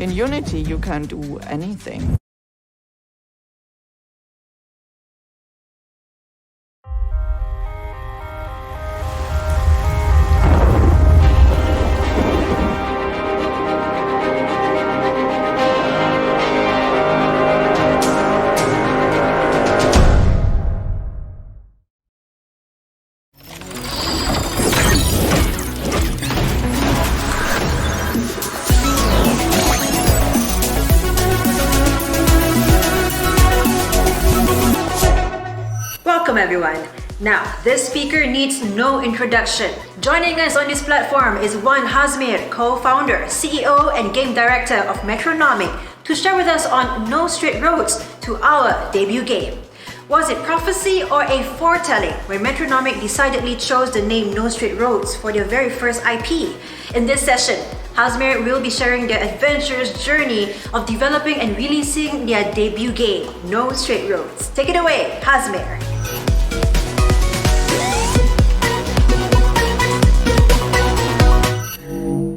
In Unity, you can do anything. Welcome everyone. Now, this speaker needs no introduction. Joining us on this platform is Wan Hazmer, co-founder, CEO and game director of Metronomik, to share with us on No Straight Roads to our debut game. Was it prophecy or a foretelling when Metronomik decidedly chose the name No Straight Roads for their very first IP? In this session, Hazmer will be sharing their adventurous journey of developing and releasing their debut game, No Straight Roads. Take it away, Hazmer.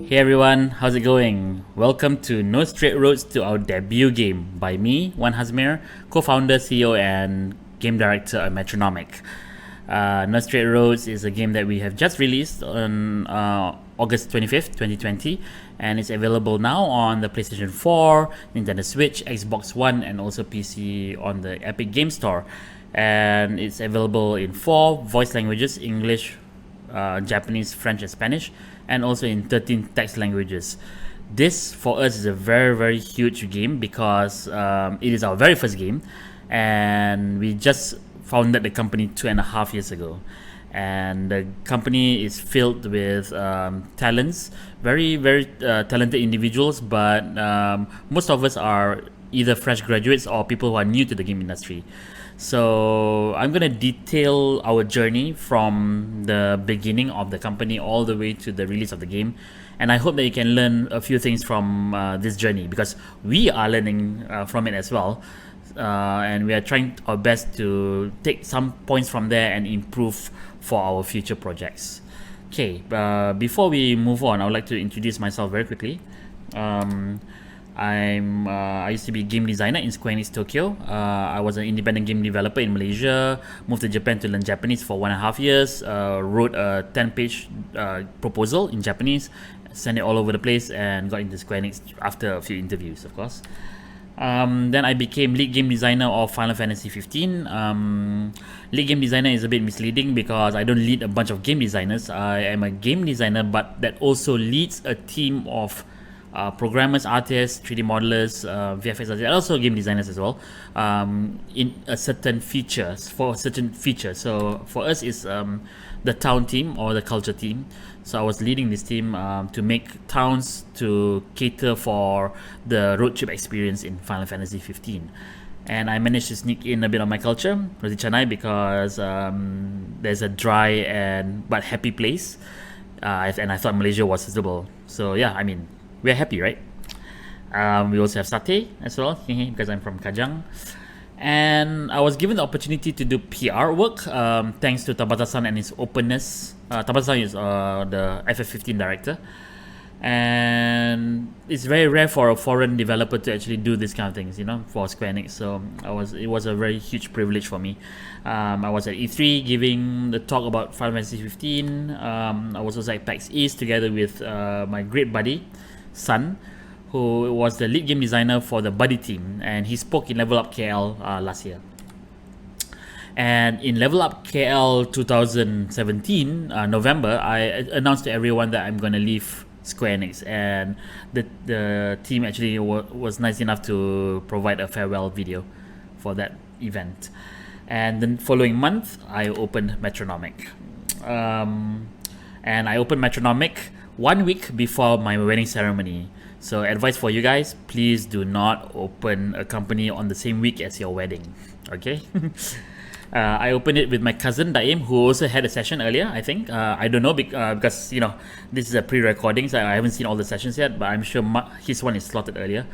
Hey everyone, how's it going? Welcome to No Straight Roads to our debut game by me, Wan Hazmer, co-founder, CEO and game director at Metronomik. No Straight Roads is a game that we have just released on August 25th, 2020, and it's available now on the PlayStation 4, Nintendo Switch, Xbox One and also PC on the Epic Game Store. And it's available in 4 voice languages: English, Japanese, French and Spanish, and also in 13 text languages. This for us is a very, very huge game because it is our very first game, and we just founded the company 2.5 years ago. And the company is filled with talents, very, very talented individuals, but most of us are either fresh graduates or people who are new to the game industry. So I'm going to detail our journey from the beginning of the company all the way to the release of the game. And I hope that you can learn a few things from this journey, because we are learning from it as well. And we are trying our best to take some points from there and improve for our future projects. Okay, before we move on, I would like to introduce myself very quickly. I used to be a game designer in Square Enix Tokyo. I was an independent game developer in Malaysia, moved to Japan to learn Japanese for 1.5 years, wrote a 10-page proposal in Japanese, sent it all over the place, and got into Square Enix after a few interviews, of course. Then I became lead game designer of Final Fantasy 15. Lead game designer is a bit misleading because I don't lead a bunch of game designers. I am a game designer, but that also leads a team of programmers, artists, 3D modelers, VFX artists, and also game designers as well, in a certain features, for certain features. So for us, it's the town team or the culture team. So I was leading this team to make towns to cater for the road trip experience in Final Fantasy 15. And I managed to sneak in a bit of my culture, Roti Canai, because there's a dry but happy place, and I thought Malaysia was suitable. So yeah, I mean, we're happy, right? We also have satay as well, because I'm from Kajang. And I was given the opportunity to do PR work, thanks to Tabata-san and his openness. Tabata-san is the FF15 director. And it's very rare for a foreign developer to actually do this kind of things, for Square Enix. So it was a very huge privilege for me. I was at E3 giving the talk about Final Fantasy 15. I was also at PAX East together with my great buddy, Sun, who was the lead game designer for the Buddy team, and he spoke in Level Up KL last year. And in Level Up KL 2017, November, I announced to everyone that I'm going to leave Square Enix, and the team actually was nice enough to provide a farewell video for that event. And then following month, I opened Metronomik. And I opened Metronomik 1 week before my wedding ceremony. So advice for you guys, please do not open a company on the same week as your wedding, okay? I opened it with my cousin Daim, who also had a session earlier, I think. I don't know, because, this is a pre-recording, so I haven't seen all the sessions yet, but I'm sure his one is slotted earlier.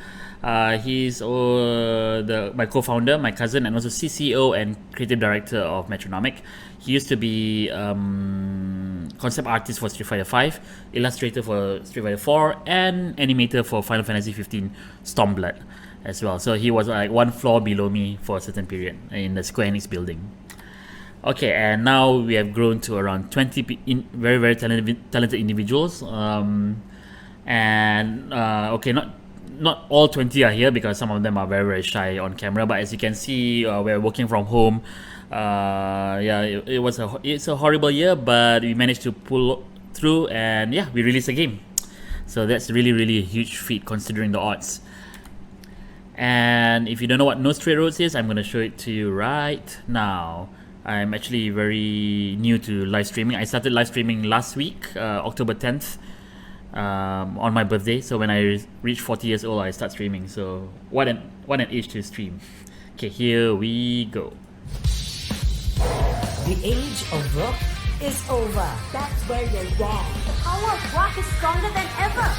He's my co-founder, my cousin, and also CCO and creative director of Metronomik. He used to be concept artist for Street Fighter 5, illustrator for Street Fighter 4, and animator for Final Fantasy 15 Stormblood as well. So he was like one floor below me for a certain period in the Square Enix building. Okay, and now we have grown to around 20 very, very talented individuals. Okay, not all 20 are here because some of them are very, very shy on camera. But as you can see, we're working from home. It's a horrible year, but we managed to pull through, and yeah, we released a game. So that's really, really a huge feat considering the odds. And if you don't know what No Straight Roads is, I'm going to show it to you right now. I'm actually very new to live streaming. I started live streaming last week, October 10th, on my birthday. So when I reach 40 years old, I start streaming. So what an age to stream. Okay, here we go. The age of rock is over. That's where you're wrong. The power of rock is stronger than ever.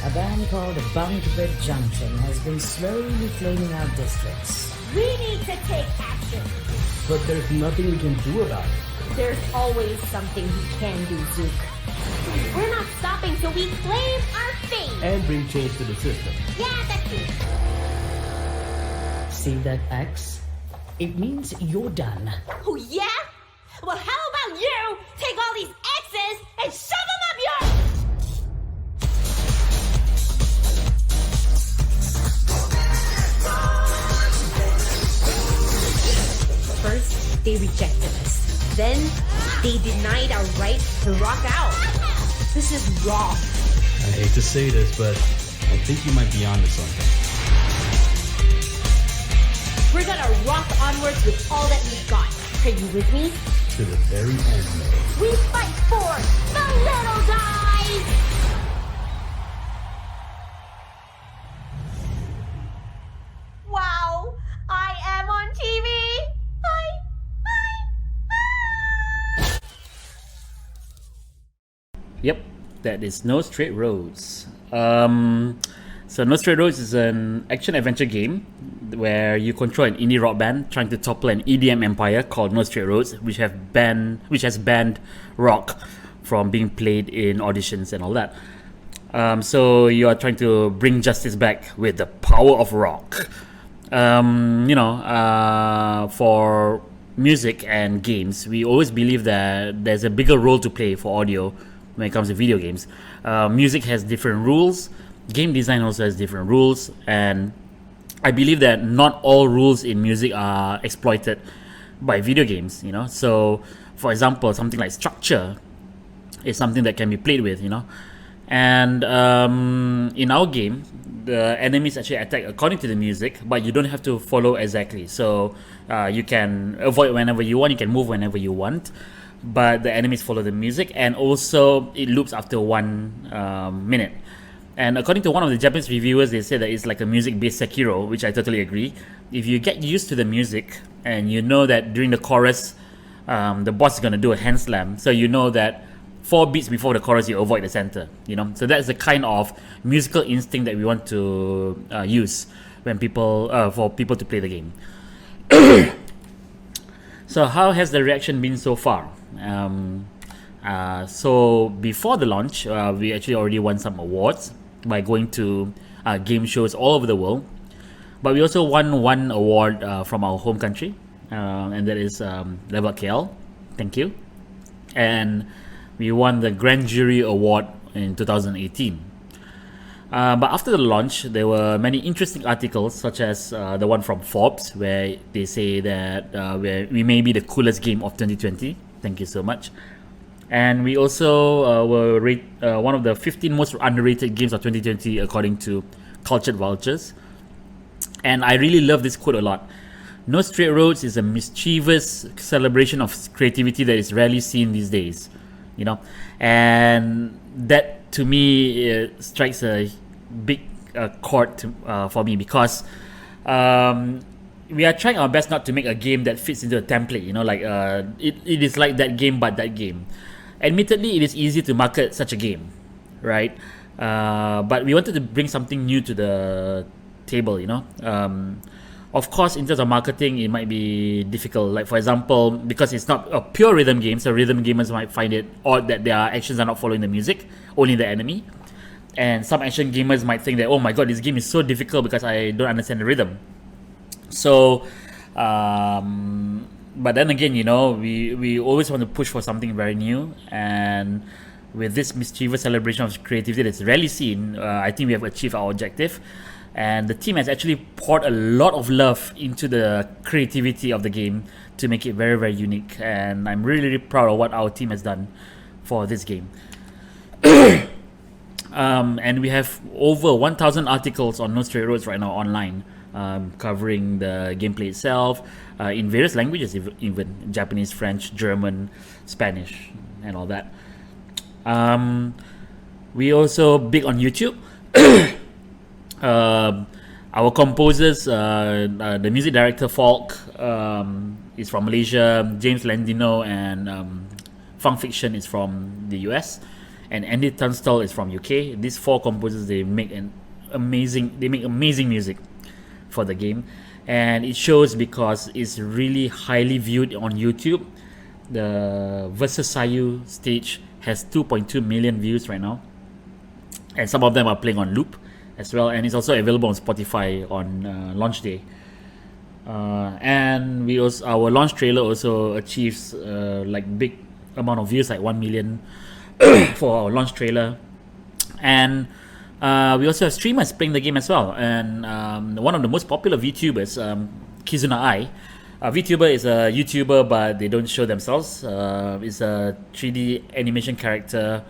A band called Bunkbed Junction has been slowly claiming our districts. We need to take action. But there's nothing we can do about it. There's always something we can do, Zook. We're not stopping till we claim our fate. And bring change to the system. Yeah, that's it. See that X? It means you're done. Oh, yeah? Well, how about you take all these X's and shove them up your... First, they rejected us. Then, they denied our right to rock out. This is wrong. I hate to say this, but I think you might be onto something. We're gonna rock onwards with all that we've got. Are you with me? To the very end, though. We fight for the little guys! Wow! I am on TV! Yep, that is No Straight Roads. So No Straight Roads is an action-adventure game where you control an indie rock band trying to topple an EDM empire called No Straight Roads, which has banned rock from being played in auditions and all that. So you are trying to bring justice back with the power of rock. For music and games, we always believe that there's a bigger role to play for audio when it comes to video games. Music has different rules. Game design also has different rules, and I believe that not all rules in music are exploited by video games. So for example, something like structure is something that can be played with. And in our game, the enemies actually attack according to the music, but you don't have to follow exactly. So you can avoid whenever you want, you can move whenever you want, but the enemies follow the music, and also it loops after 1 minute. And according to one of the Japanese reviewers, they say that it's like a music-based Sekiro, which I totally agree. If you get used to the music, and you know that during the chorus, the boss is going to do a hand slam, so you know that 4 beats before the chorus, you avoid the center. So that's the kind of musical instinct that we want to use when for people to play the game. So how has the reaction been so far? So before the launch, we actually already won some awards by going to game shows all over the world. But we also won one award from our home country, and that is Level KL. Thank you. And we won the Grand Jury Award in 2018. But after the launch, there were many interesting articles, such as the one from Forbes, where they say that we may be the coolest game of 2020. Thank you so much. And we also were one of the 15 most underrated games of 2020 according to Cultured Vultures. And I really love this quote a lot. No Straight Roads is a mischievous celebration of creativity that is rarely seen these days. And that to me strikes a big chord for me, because we are trying our best not to make a game that fits into a template. It is like that game, but that game. Admittedly, it is easy to market such a game, right? But we wanted to bring something new to the table. Of course, in terms of marketing, it might be difficult. Like, for example, because it's not a pure rhythm game, so rhythm gamers might find it odd that their actions are not following the music, only the enemy. And some action gamers might think that, oh my god, this game is so difficult because I don't understand the rhythm. So, but then again, we always want to push for something very new. And with this mischievous celebration of creativity that's rarely seen, I think we have achieved our objective. And the team has actually poured a lot of love into the creativity of the game to make it very, very unique. And I'm really, really proud of what our team has done for this game. And we have over 1,000 articles on No Straight Roads right now online, covering the gameplay itself in various languages, even Japanese, French, German, Spanish, and all that. We also big on YouTube. Our composers, the music director Falk is from Malaysia, James Landino and Funk Fiction is from the US, and Andy Tunstall is from UK. These 4 composers, they make amazing music for the game, and it shows because it's really highly viewed on YouTube. The Versus Sayu stage has 2.2 million views right now, and some of them are playing on loop as well, and it's also available on Spotify on launch day. And our launch trailer also achieves big amount of views, like 1 million for our launch trailer. And we also have streamers playing the game as well. And one of the most popular VTubers, Kizuna Ai. A VTuber is a YouTuber, but they don't show themselves. It's a 3D animation character,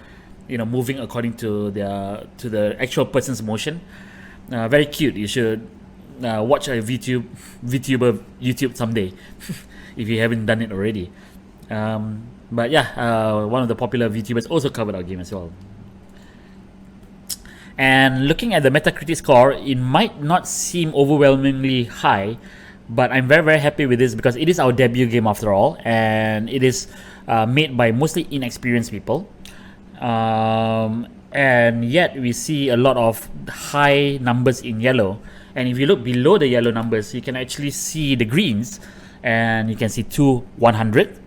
moving according to the actual person's motion. Very cute. You should watch a VTuber YouTube someday if you haven't done it already. But yeah, one of the popular VTubers also covered our game as well. And looking at the Metacritic score, it might not seem overwhelmingly high, but I'm very, very happy with this because it is our debut game after all, and it is made by mostly inexperienced people. And yet we see a lot of high numbers in yellow, and if you look below the yellow numbers, you can actually see the greens, and you can see 2 100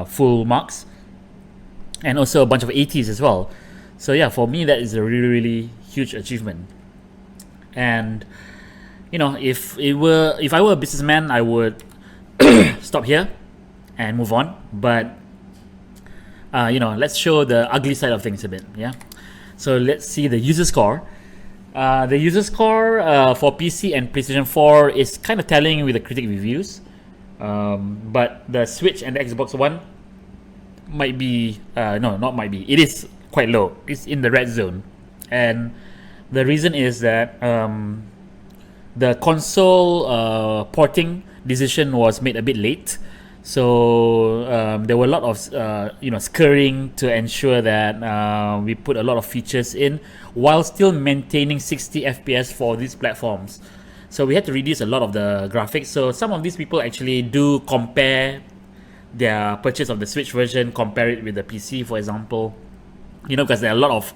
full marks, and also a bunch of 80s as well. So yeah, for me that is a really, really huge achievement. And if I were a businessman, I would stop here and move on, but let's show the ugly side of things a bit. Yeah, so let's see the user score. The user score for PC and PlayStation 4 is kind of telling with the critic reviews, but the Switch and the Xbox One might be it is quite low. It's in the red zone, and the reason is that the console porting decision was made a bit late. So there were a lot of scurrying to ensure that we put a lot of features in while still maintaining 60 FPS for these platforms. So we had to reduce a lot of the graphics. So some of these people actually do compare their purchase of the Switch version, compare it with the PC, for example. Because there are a lot of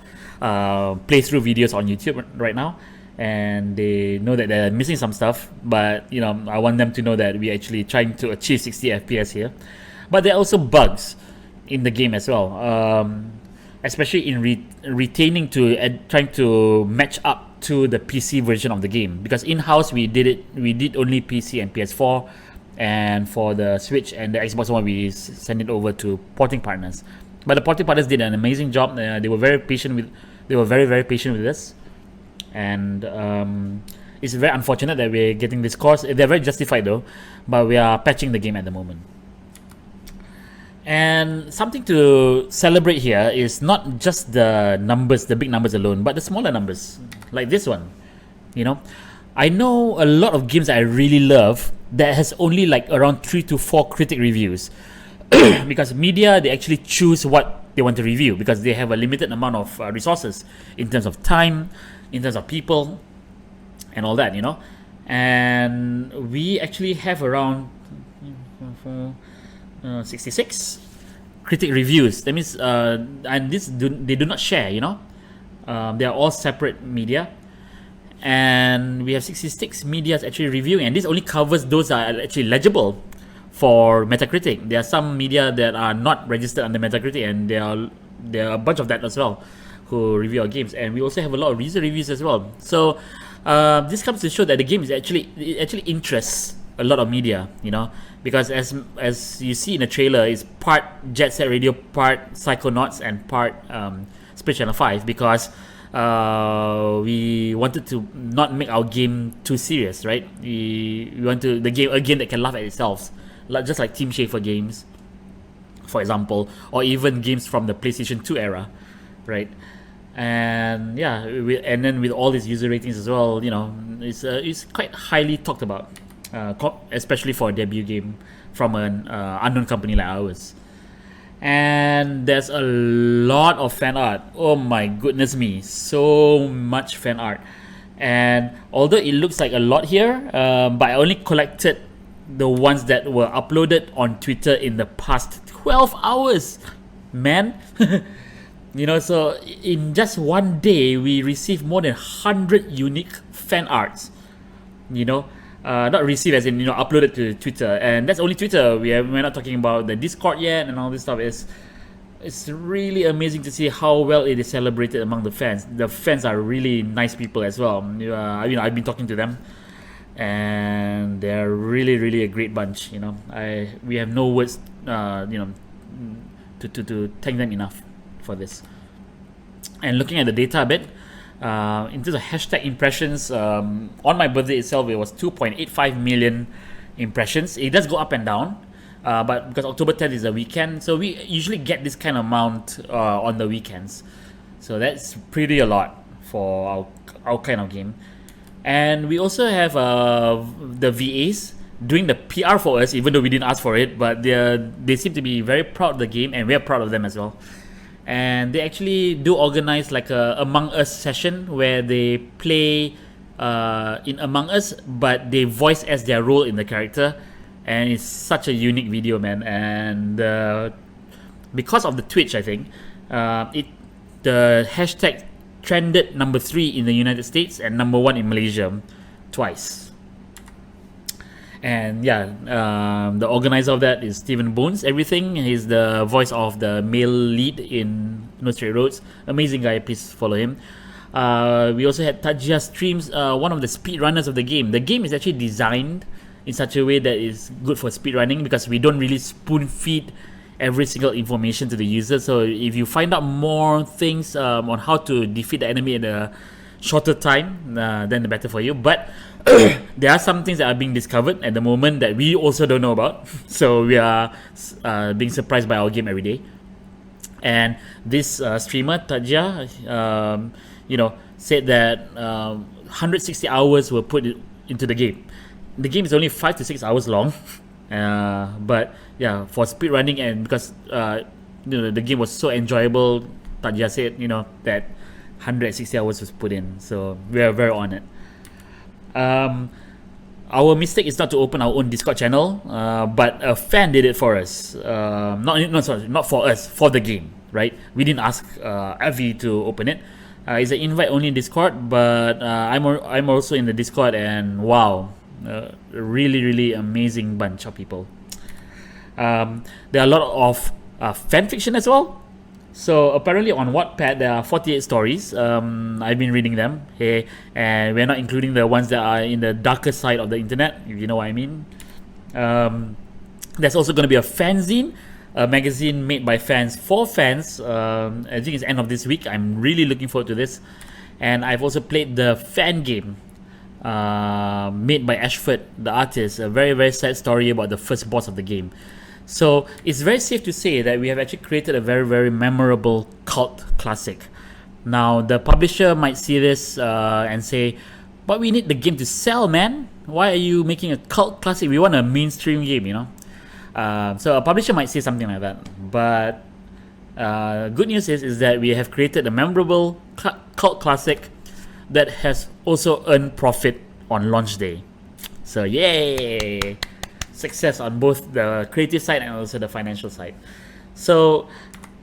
playthrough videos on YouTube right now, and they know that they're missing some stuff, but I want them to know that we're actually trying to achieve 60 FPS here. But there are also bugs in the game as well, especially in retaining to trying to match up to the PC version of the game, because in-house we did only PC and PS4, and for the Switch and the Xbox One we send it over to porting partners. But the porting partners did an amazing job. They were very very patient with us. And it's very unfortunate that we're getting this course. They're very justified though, but we are patching the game at the moment. And something to celebrate here is not just the numbers, the big numbers alone, but the smaller numbers, like this one. I know a lot of games that I really love that has only like around 3 to 4 critic reviews, because media, they actually choose what they want to review because they have a limited amount of resources in terms of time, in terms of people, and all that, and we actually have around 66 critic reviews. That means and they do not share, they are all separate media, and we have 66 medias actually reviewing, and this only covers those that are actually legible for Metacritic. There are some media that are not registered under Metacritic, and there are a bunch of that as well who review our games, and we also have a lot of user reviews as well. So this comes to show that the game is actually interests a lot of media, because as you see in the trailer, it's part Jet Set Radio, part Psychonauts, and part Space Channel 5, because we wanted to not make our game too serious, right? We want the game that can laugh at itself, just like Team Schafer games, for example, or even games from the PlayStation 2 era, right? And and then with all these user ratings as well, it's quite highly talked about, especially for a debut game from an unknown company like ours. And there's a lot of fan art. Oh my goodness me, so much fan art. And although it looks like a lot here, but I only collected the ones that were uploaded on Twitter in the past 12 hours, man. So in just one day, we received more than 100 unique fan arts. Not received as in uploaded to Twitter, and that's only Twitter. We're not talking about the Discord yet and all this stuff. It's really amazing to see how well it is celebrated among the fans. The fans are really nice people as well. I've been talking to them, and they're really, really a great bunch. We have no words, to thank them enough for this. And looking at the data a bit, in terms of hashtag impressions, on my birthday itself, it was 2.85 million impressions. It does go up and down, but because October 10th is a weekend, so we usually get this kind of amount on the weekends. So that's pretty a lot for our kind of game. And we also have the VAs doing the PR for us, even though we didn't ask for it, but they seem to be very proud of the game, and we're proud of them as well. And they actually do organize like a Among Us session where they play in Among Us, but they voice as their role in the character, and it's such a unique video, man. And because of the Twitch, I think the hashtag trended number 3 in the United States and number 1 in Malaysia twice. And the organizer of that is Stephen Bones. Everything, he's the voice of the male lead in No Straight Roads. Amazing guy, please follow him. We also had Tajia streams, one of the speedrunners of the game. The game is actually designed in such a way that is good for speedrunning, because we don't really spoon feed every single information to the user. So if you find out more things on how to defeat the enemy in a shorter time, then the better for you. But there are some things that are being discovered at the moment that we also don't know about. So we are being surprised by our game every day. And this streamer, Tajia, said that 160 hours were put into the game. The game is only 5 to 6 hours long. But for speedrunning, and because the game was so enjoyable, Tajia said that 160 hours was put in. So we are very honored. Our mistake is not to open our own Discord channel, but a fan did it for us. Not for us, for the game, right? We didn't ask Avi to open it. It's an invite only in Discord, but I'm also in the Discord, and wow, really, really amazing bunch of people. There are a lot of fan fiction as well. So apparently on Wattpad there are 48 stories. I've been reading them. Hey, and we're not including the ones that are in the darker side of the internet, if you know what I mean. There's also going to be a fanzine, a magazine made by fans for fans. I think it's end of this week. I'm really looking forward to this. And I've also played the fan game made by Ashford, the artist. A very, very sad story about the first boss of the game. So it's very safe to say that we have actually created a very, very memorable cult classic. Now, the publisher might see this and say, but we need the game to sell, man. Why are you making a cult classic? We want a mainstream game, So a publisher might say something like that. But good news is that we have created a memorable cult classic that has also earned profit on launch day. So yay! Success on both the creative side and also the financial side. So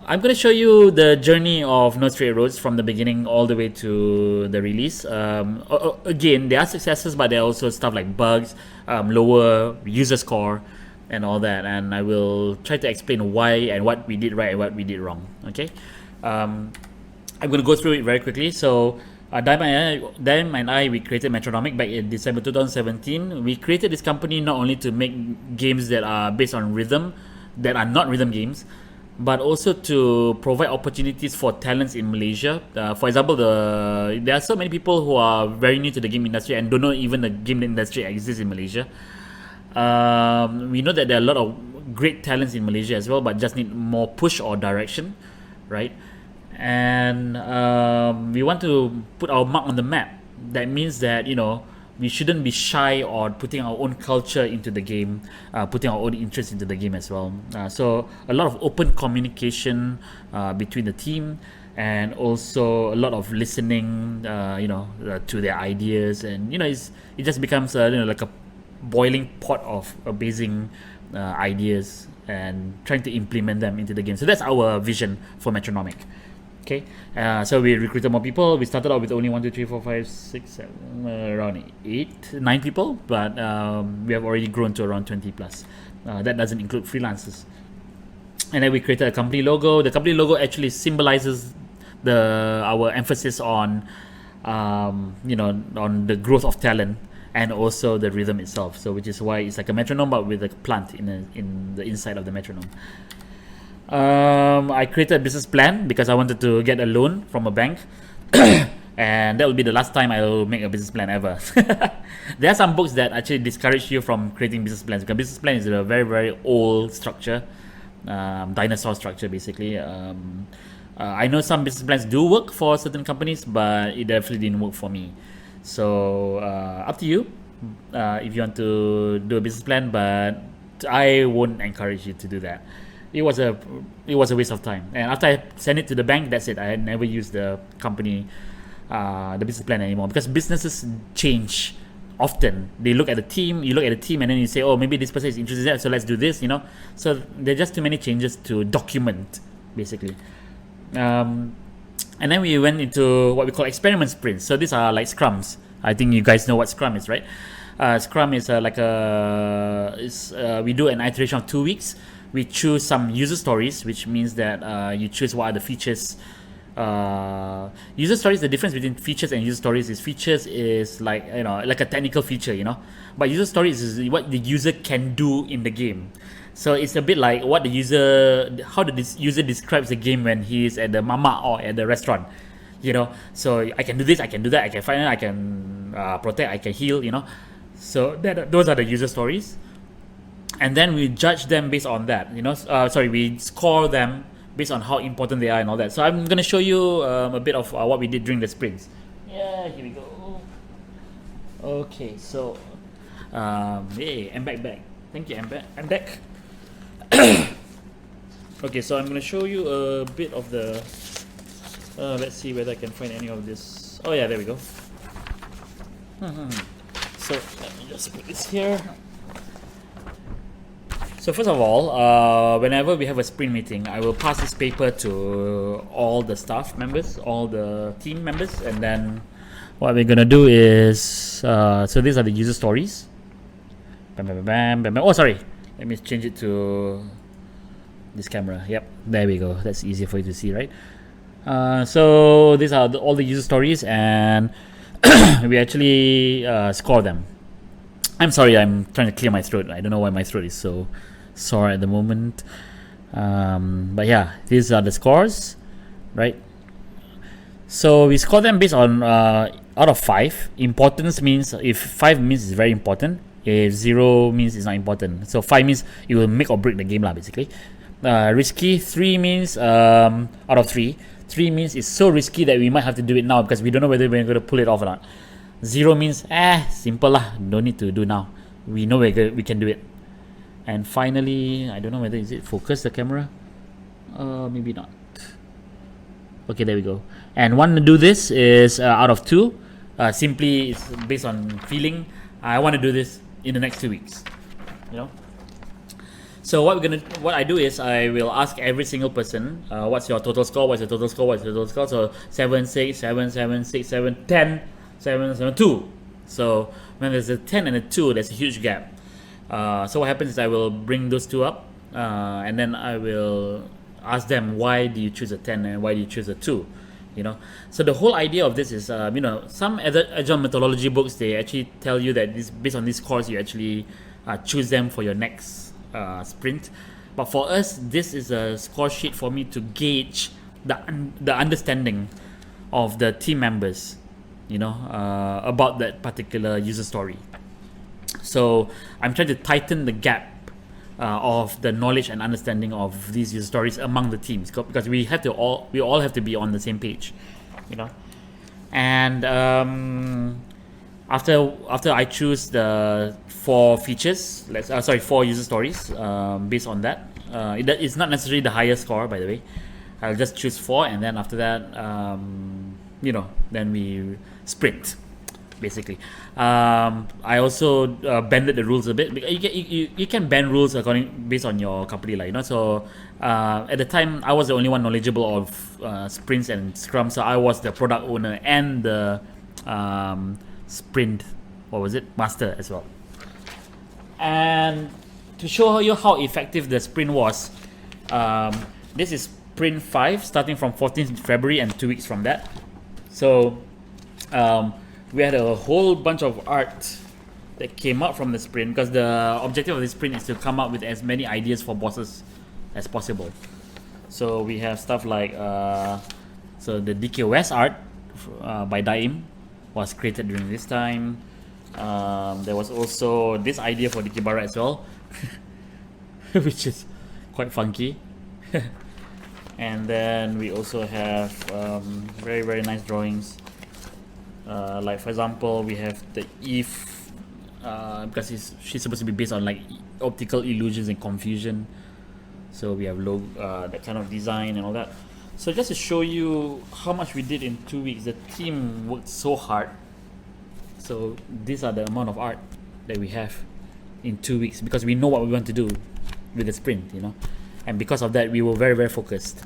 I'm going to show you the journey of No Straight Roads from the beginning all the way to the release. Again, there are successes, but there are also stuff like bugs, lower user score, and all that. And I will try to explain why and what we did right and what we did wrong. Okay, I'm going to go through it very quickly. So, Daim and I, we created Metronomik back in December 2017. We created this company not only to make games that are based on rhythm, that are not rhythm games, but also to provide opportunities for talents in Malaysia. For example, there are so many people who are very new to the game industry and don't know even the game industry exists in Malaysia. We know that there are a lot of great talents in Malaysia as well, but just need more push or direction, right? And we want to put our mark on the map. That means that, we shouldn't be shy or putting our own culture into the game, putting our own interest into the game as well. So a lot of open communication between the team, and also a lot of listening, to their ideas, and it just becomes like a boiling pot of amazing ideas and trying to implement them into the game. So that's our vision for Metronomik. Okay, so we recruited more people. We started out with only 1, 2, 3, 4, 5, 6, 7, around 8, 9 people, but we have already grown to around 20 plus. That doesn't include freelancers. And then we created a company logo. The company logo actually symbolizes our emphasis on, on the growth of talent and also the rhythm itself. So, which is why it's like a metronome, but with a plant in the inside of the metronome. I created a business plan because I wanted to get a loan from a bank, and that will be the last time I will make a business plan ever. There are some books that actually discourage you from creating business plans, because business plan is a very, very old structure, dinosaur structure basically. I know some business plans do work for certain companies, but it definitely didn't work for me. So up to you if you want to do a business plan, but I won't encourage you to do that. It was a waste of time. And after I sent it to the bank, that's it. I had never used the company, the business plan anymore, because businesses change often. They look at the team, you look at the team, and then you say, oh, maybe this person is interested in that, so let's do this, So there are just too many changes to document, basically. And then we went into what we call experiment sprints. So these are like scrums. I think you guys know what scrum is, right? Scrum is we do an iteration of 2 weeks. We choose some user stories, which means that you choose what are the features. User stories, the difference between features and user stories is features is like a technical feature, but user stories is what the user can do in the game. So it's a bit like how the user describes the game when he is at the mama or at the restaurant. So I can do this, I can do that, I can find it, I can protect, I can heal. So those are the user stories. And then we judge them based on that, we score them based on how important they are and all that. So I'm going to show you a bit of what we did during the sprints. Yeah, here we go. Okay, so, hey, I'm back. Thank you, I'm back. Okay, so I'm going to show you a bit of the, let's see whether I can find any of this. Oh yeah, there we go. So let me just put this here. So first of all, whenever we have a sprint meeting, I will pass this paper to all the staff members, all the team members, and then what we're gonna do is, so these are the user stories. Oh, sorry, let me change it to this camera. Yep, there we go. That's easier for you to see, right? So these are all the user stories, and we actually score them. I'm sorry, I'm trying to clear my throat. I don't know why my throat is so sore at the moment. But yeah, these are the scores, right? So we score them based on out of 5. Importance means if 5 means it's very important, if 0 means it's not important. So 5 means it will make or break the game, basically. Risky, 3 means out of 3. 3 means it's so risky that we might have to do it now because we don't know whether we're going to pull it off or not. 0 means simple lah, don't need to do now. We know we can do it. And finally, I don't know whether is it focus the camera. Maybe not. Okay, there we go. And one to do this is out of 2. Simply it's based on feeling. I want to do this in the next 2 weeks. So what I do is I will ask every single person, what's your total score, what's your total score, what's your total score. So 7, 6, 7, 7, 6, 7, 10, 7, 7, 2. So when there's a 10 and a 2, there's a huge gap. So what happens is I will bring those two up, and then I will ask them, why do you choose a 10 and why do you choose a 2? You know, so the whole idea of this is, you know, some other agile methodology books, they actually tell you that this, based on these scores, you actually choose them for your next sprint. But for us, this is a score sheet for me to gauge the understanding of the team members, you know, about that particular user story. So I'm trying to tighten the gap of the knowledge and understanding of these user stories among the teams, because we all have to be on the same page, you know. And after I choose the 4 features, 4 user stories, based on that, it's not necessarily the highest score, by the way. I'll just choose 4, and then after that, you know, then we sprint, basically. I also bended the rules a bit. You can bend rules based on your company, like, you know. So at the time, I was the only one knowledgeable of sprints and Scrum, so I was the product owner and the sprint, master as well. And to show you how effective the sprint was, this is sprint 5, starting from 14th February and 2 weeks from that. So we had a whole bunch of art that came out from the sprint, because the objective of the sprint is to come up with as many ideas for bosses as possible. So we have stuff like so the DKOS art by Daim was created during this time. There was also this idea for DK Barat as well, which is quite funky. And then we also have very, very nice drawings. Like, for example, we have the Eve, because she's supposed to be based on like optical illusions and confusion. So we have that kind of design and all that. So just to show you how much we did in 2 weeks, the team worked so hard. So these are the amount of art that we have in 2 weeks, because we know what we want to do with the sprint, you know. And because of that, we were very, very focused.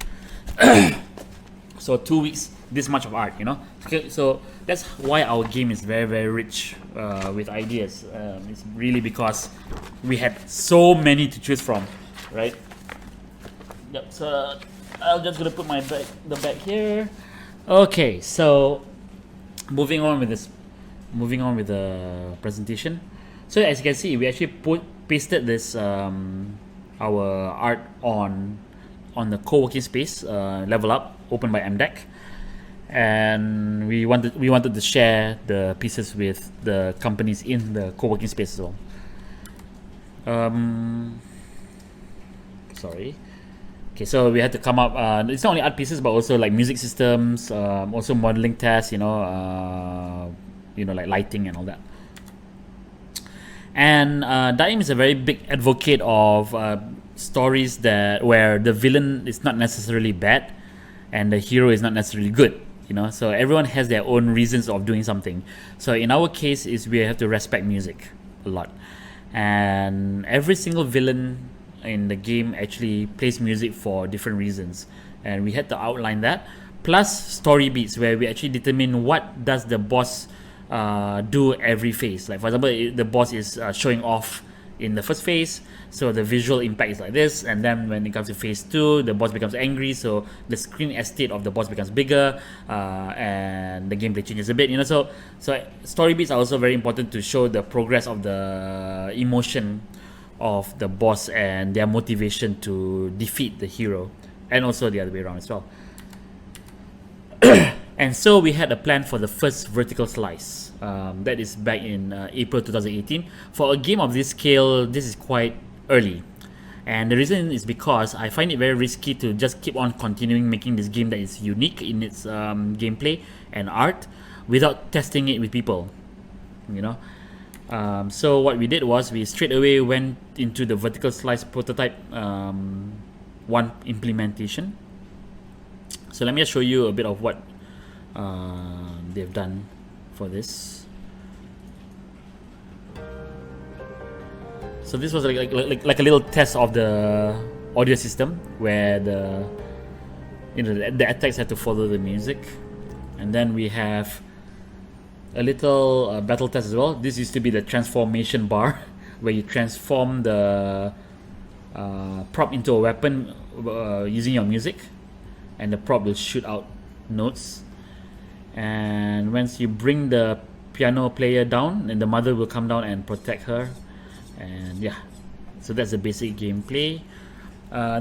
So 2 weeks, this much of art, you know. Okay, so that's why our game is very, very rich with ideas. It's really because we had so many to choose from, right? Yep. So I'm just gonna put the bag here. Okay. So moving on with the presentation. So as you can see, we actually pasted this our art on the co-working space, Level Up, opened by MDEC, and we wanted to share the pieces with the companies in the co-working space as well. Sorry. Okay, so we had to come up. It's not only art pieces, but also like music systems, also modeling tests. You know, like lighting and all that. And Daim is a very big advocate of stories where the villain is not necessarily bad and the hero is not necessarily good. You know, so everyone has their own reasons of doing something. So in our case, we have to respect music a lot, and every single villain in the game actually plays music for different reasons, and we had to outline that, plus story beats where we actually determine what does the boss do every phase. Like, for example, the boss is showing off in the first phase, so the visual impact is like this, and then when it comes to phase 2, the boss becomes angry, so the screen estate of the boss becomes bigger, and the gameplay changes a bit, you know. So story beats are also very important to show the progress of the emotion of the boss and their motivation to defeat the hero, and also the other way around as well. And so we had a plan for the first vertical slice. That is back in April 2018. For a game of this scale, this is quite early. And the reason is because I find it very risky to just keep on continuing making this game that is unique in its gameplay and art without testing it with people, you know. So what we did was we straight away went into the vertical slice prototype 1 implementation. So let me just show you a bit of what they've done for this. So this was like a little test of the audio system where the attacks had to follow the music, and then we have a little battle test as well. This used to be the transformation bar, where you transform the prop into a weapon using your music, and the prop will shoot out notes. And once you bring the piano player down, and the mother will come down and protect her. And yeah, so that's the basic gameplay.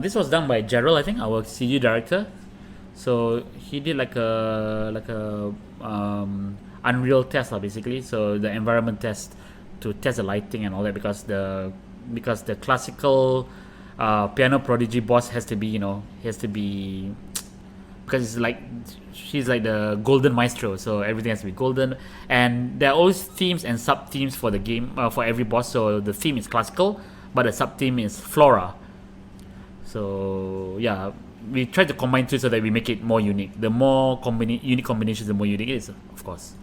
This was done by Gerald, I think, our CG director. So he did like a Unreal test basically. So the environment test to test the lighting and all that, because the classical piano prodigy boss has to be because it's like she's like the golden maestro, so everything has to be golden. And there are always themes and sub themes for the game, for every boss. So the theme is classical, but the sub theme is flora. So yeah, we try to combine two so that we make it more unique. The more unique combinations, the more unique it is, of course.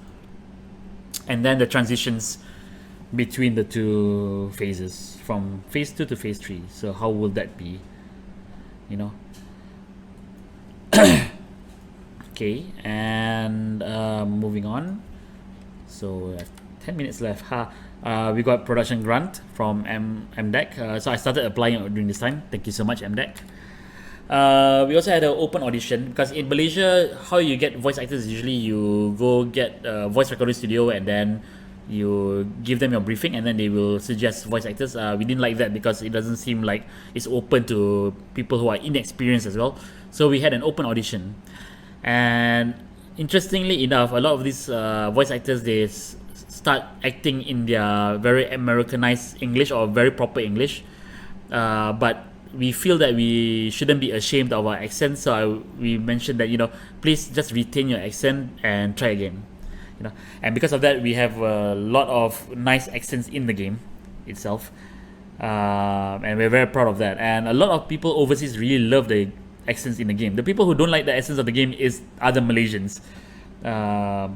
And then the transitions between the two phases, from phase 2 to phase 3. So how will that be? Okay, and moving on. So we have 10 minutes left. We got production grant from MDEC. So I started applying during this time. Thank you so much, MDEC. We also had an open audition, because in Malaysia, how you get voice actors is usually you go get a voice recording studio, and then you give them your briefing, and then they will suggest voice actors. We didn't like that because it doesn't seem like it's open to people who are inexperienced as well. So we had an open audition, and interestingly enough, a lot of these voice actors, they start acting in their very Americanized English or very proper English, but we feel that we shouldn't be ashamed of our accent. So we mentioned that please just retain your accent and try again. And because of that, we have a lot of nice accents in the game itself, and we're very proud of that. And a lot of people overseas really love the accents in the game. The people who don't like the accents of the game is other Malaysians,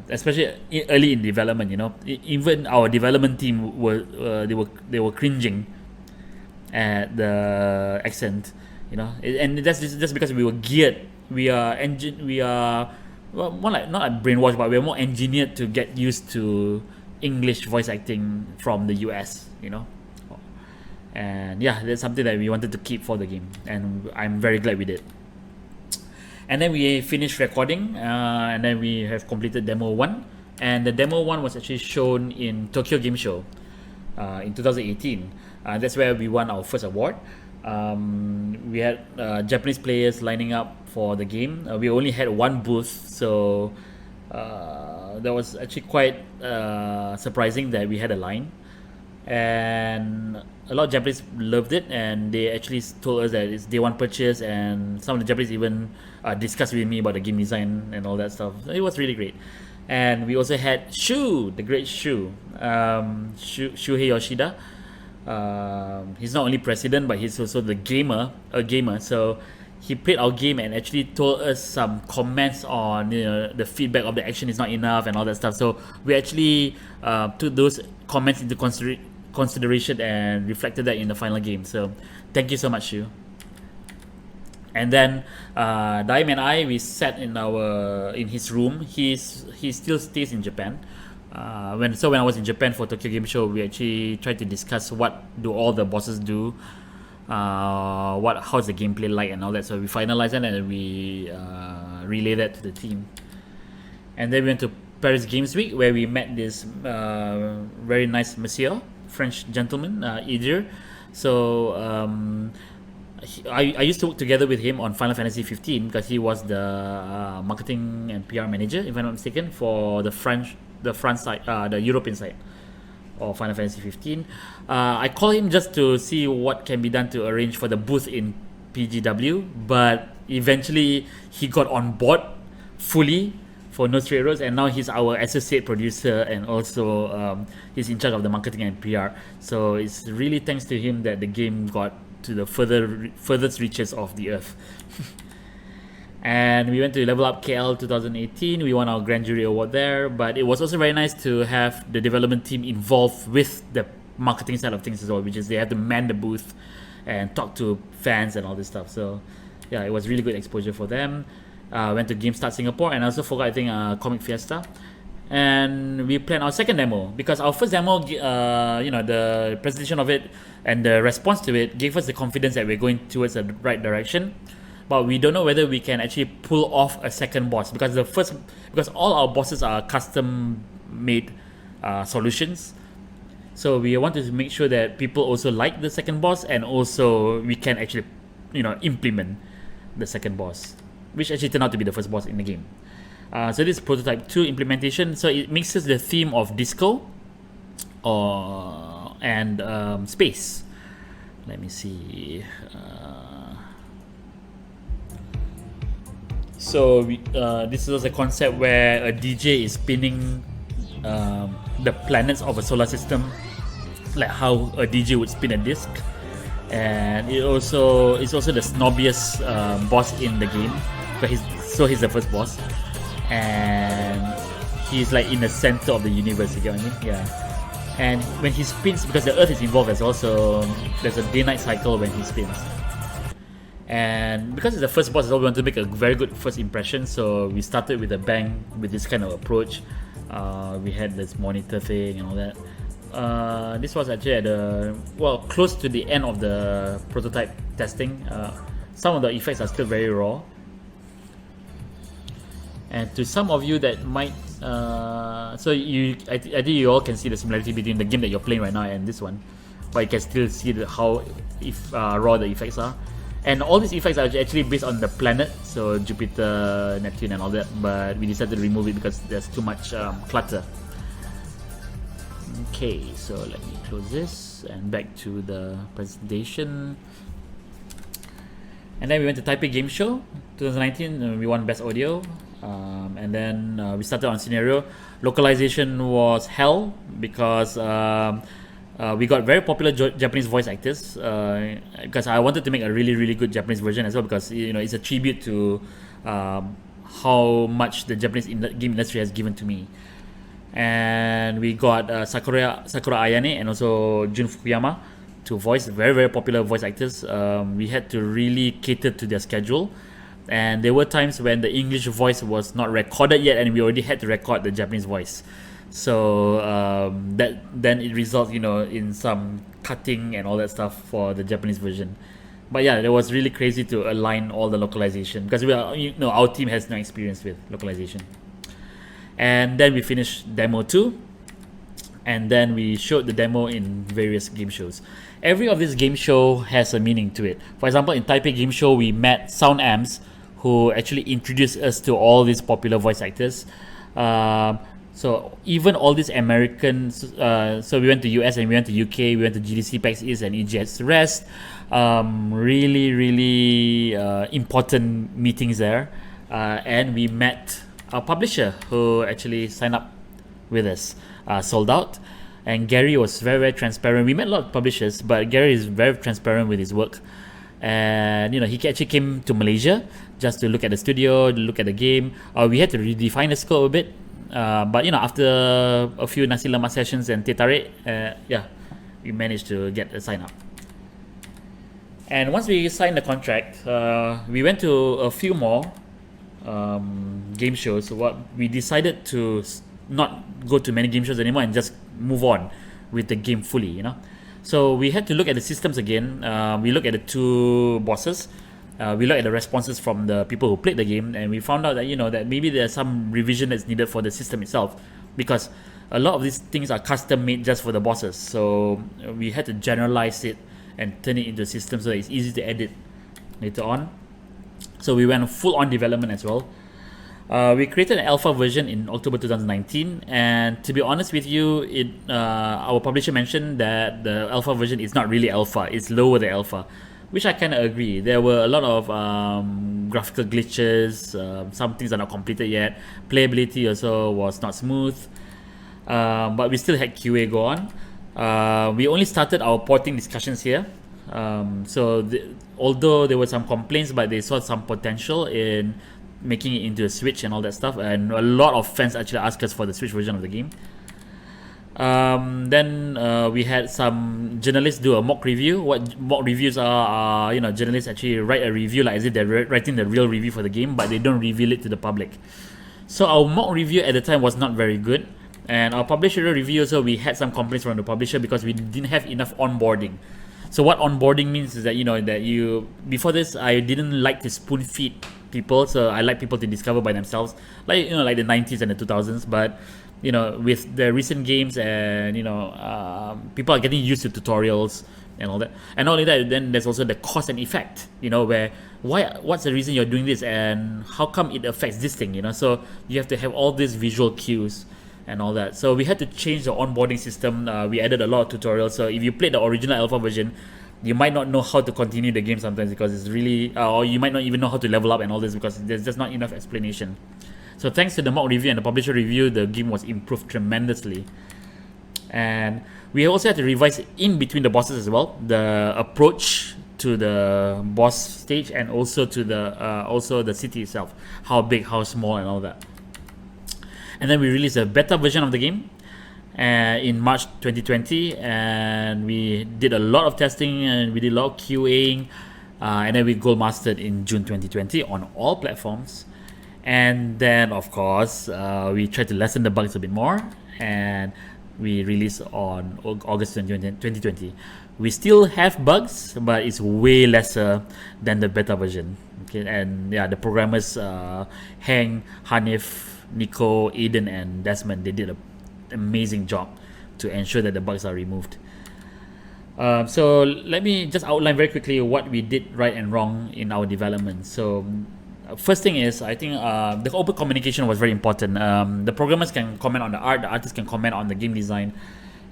especially early in development. Even our development team they were cringing at the accent, and that's just because we were geared. We are well, more like not like brainwashed, but we're more engineered to get used to English voice acting from the US, and yeah, that's something that we wanted to keep for the game, and I'm very glad we did. And then we finished recording, and then we have completed demo 1, and the demo 1 was actually shown in Tokyo Game Show in 2018. That's where we won our first award. We had Japanese players lining up for the game. We only had one booth, so that was actually quite surprising that we had a line. And a lot of Japanese loved it, and they actually told us that it's day one purchase, and some of the Japanese even discussed with me about the game design and all that stuff. It was really great. And we also had Shu, the great Shu, Shuhei Yoshida. He's not only president, but he's also a gamer. So he played our game and actually told us some comments on the feedback of the action is not enough and all that stuff. So we actually took those comments into consideration and reflected that in the final game. So thank you so much, Shu. And then Daim and I, we sat in his room. He still stays in Japan. When I was in Japan for Tokyo Game Show, we actually tried to discuss what do all the bosses do, how's the gameplay like and all that. So we finalized it and we relayed that to the team. And then we went to Paris Games Week, where we met this very nice monsieur, French gentleman, Idir. So I used to work together with him on Final Fantasy 15 because he was the marketing and PR manager, if I'm not mistaken, for the France side, the European side of Final Fantasy 15. I called him just to see what can be done to arrange for the booth in PGW, but eventually he got on board fully for No Straight Roads, and now he's our associate producer, and also he's in charge of the marketing and PR. So it's really thanks to him that the game got to the furthest reaches of the earth. And we went to Level Up KL 2018. We won our Grand Jury Award there. But it was also very nice to have the development team involved with the marketing side of things as well, which is they have to man the booth and talk to fans and all this stuff. So yeah, it was really good exposure for them. Went to GameStart Singapore, and I also forgot, I think, Comic Fiesta. And we planned our second demo, because our first demo, the presentation of it and the response to it gave us the confidence that we're going towards the right direction. But we don't know whether we can actually pull off a second boss, because all our bosses are custom made solutions. So we want to make sure that people also like the second boss, and also we can actually implement the second boss, which actually turned out to be the first boss in the game. So this is prototype 2 implementation. So it mixes the theme of disco and space. Let me see. So this is a concept where a DJ is spinning the planets of a solar system, like how a DJ would spin a disc. And it's also the snobbiest boss in the game, but he's the first boss, and he's like in the center of the universe, you get what I mean? Yeah. And when he spins, because the Earth is involved as well, so there's a day-night cycle when he spins. And because it's the first boss as well, we want to make a very good first impression, so we started with a bang with this kind of approach. We had this monitor thing and all that. This was actually at close to the end of the prototype testing. Some of the effects are still very raw. And to some of you that might, I think you all can see the similarity between the game that you're playing right now and this one, but you can still see how raw the effects are. And all these effects are actually based on the planet, so Jupiter, Neptune and all that, but we decided to remove it because there's too much clutter. Okay, so let me close this and back to the presentation. And then we went to Taipei Game Show 2019, and we won Best Audio. And then we started on scenario. Localization was hell because we got very popular Japanese voice actors, because I wanted to make a really good Japanese version as well, because it's a tribute to how much the Japanese game industry has given to me. And we got Sakura Ayane and also Jun Fukuyama to voice very popular voice actors. We had to really cater to their schedule, and there were times when the English voice was not recorded yet, and we already had to record the Japanese voice. So then it results in some cutting and all that stuff for the Japanese version. But yeah, it was really crazy to align all the localization, because our team has no experience with localization. And then we finished demo 2, and then we showed the demo in various game shows. Every of these game show has a meaning to it. For example, in Taipei Game Show, we met Sound Amps, who actually introduced us to all these popular voice actors. So even all these Americans, so we went to US and we went to UK, we went to GDC PAX East and EGX Rest. Really important meetings there. And we met our publisher, who actually signed up with us, Sold Out. And Gary was very transparent. We met a lot of publishers, but Gary is very transparent with his work. And he actually came to Malaysia just to look at the studio, look at the game. We had to redefine the scope a bit, but after a few nasi lemak sessions and teh tarik, we managed to get a sign up. And once we signed the contract, we went to a few more game shows. We decided to not go to many game shows anymore and just move on with the game fully. So we had to look at the systems again. We looked at the 2 bosses. We looked at the responses from the people who played the game, and we found out that that maybe there's some revision that's needed for the system itself, because a lot of these things are custom made just for the bosses. So we had to generalize it and turn it into a system so that it's easy to edit later on. So we went full on development as well. We created an alpha version in October 2019, and to be honest with you, our publisher mentioned that the alpha version is not really alpha, it's lower than alpha, which I kind of agree. There were a lot of graphical glitches, some things are not completed yet, playability also was not smooth, but we still had QA go on. We only started our porting discussions here, although there were some complaints, but they saw some potential in making it into a Switch and all that stuff, and a lot of fans actually asked us for the Switch version of the game. Then we had some journalists do a mock review. What mock reviews are, journalists actually write a review like as if they're writing the real review for the game, but they don't reveal it to the public. So our mock review at the time was not very good, and our publisher review also, we had some complaints from the publisher because we didn't have enough onboarding. So what onboarding means is that before this, I didn't like to spoon feed people, so I like people to discover by themselves, like the 90s and the 2000s. But with the recent games and people are getting used to tutorials and all that. And not only that, then there's also the cause and effect, where what's the reason you're doing this and how come it affects this thing, so you have to have all these visual cues and all that. So we had to change the onboarding system. We added a lot of tutorials, so if you played the original alpha version, you might not know how to continue the game sometimes because it's really or you might not even know how to level up and all this because there's just not enough explanation. So thanks to the mock review and the publisher review, the game was improved tremendously. And we also had to revise in between the bosses as well, the approach to the boss stage and also to the city itself, how big, how small, and all that. And then we released a beta version of the game in March 2020, and we did a lot of testing and we did a lot of QAing, and then we gold mastered in June 2020 on all platforms. And then of course we tried to lessen the bugs a bit more, and we released on August 2020. We still have bugs, but it's way lesser than the beta version. Okay, and the programmers Heng, Hanif, Nico, Aiden, and Desmond, they did an amazing job to ensure that the bugs are removed. So let me just outline very quickly what we did right and wrong in our development. So first thing is, I think the open communication was very important. The programmers can comment on the art, the artists can comment on the game design,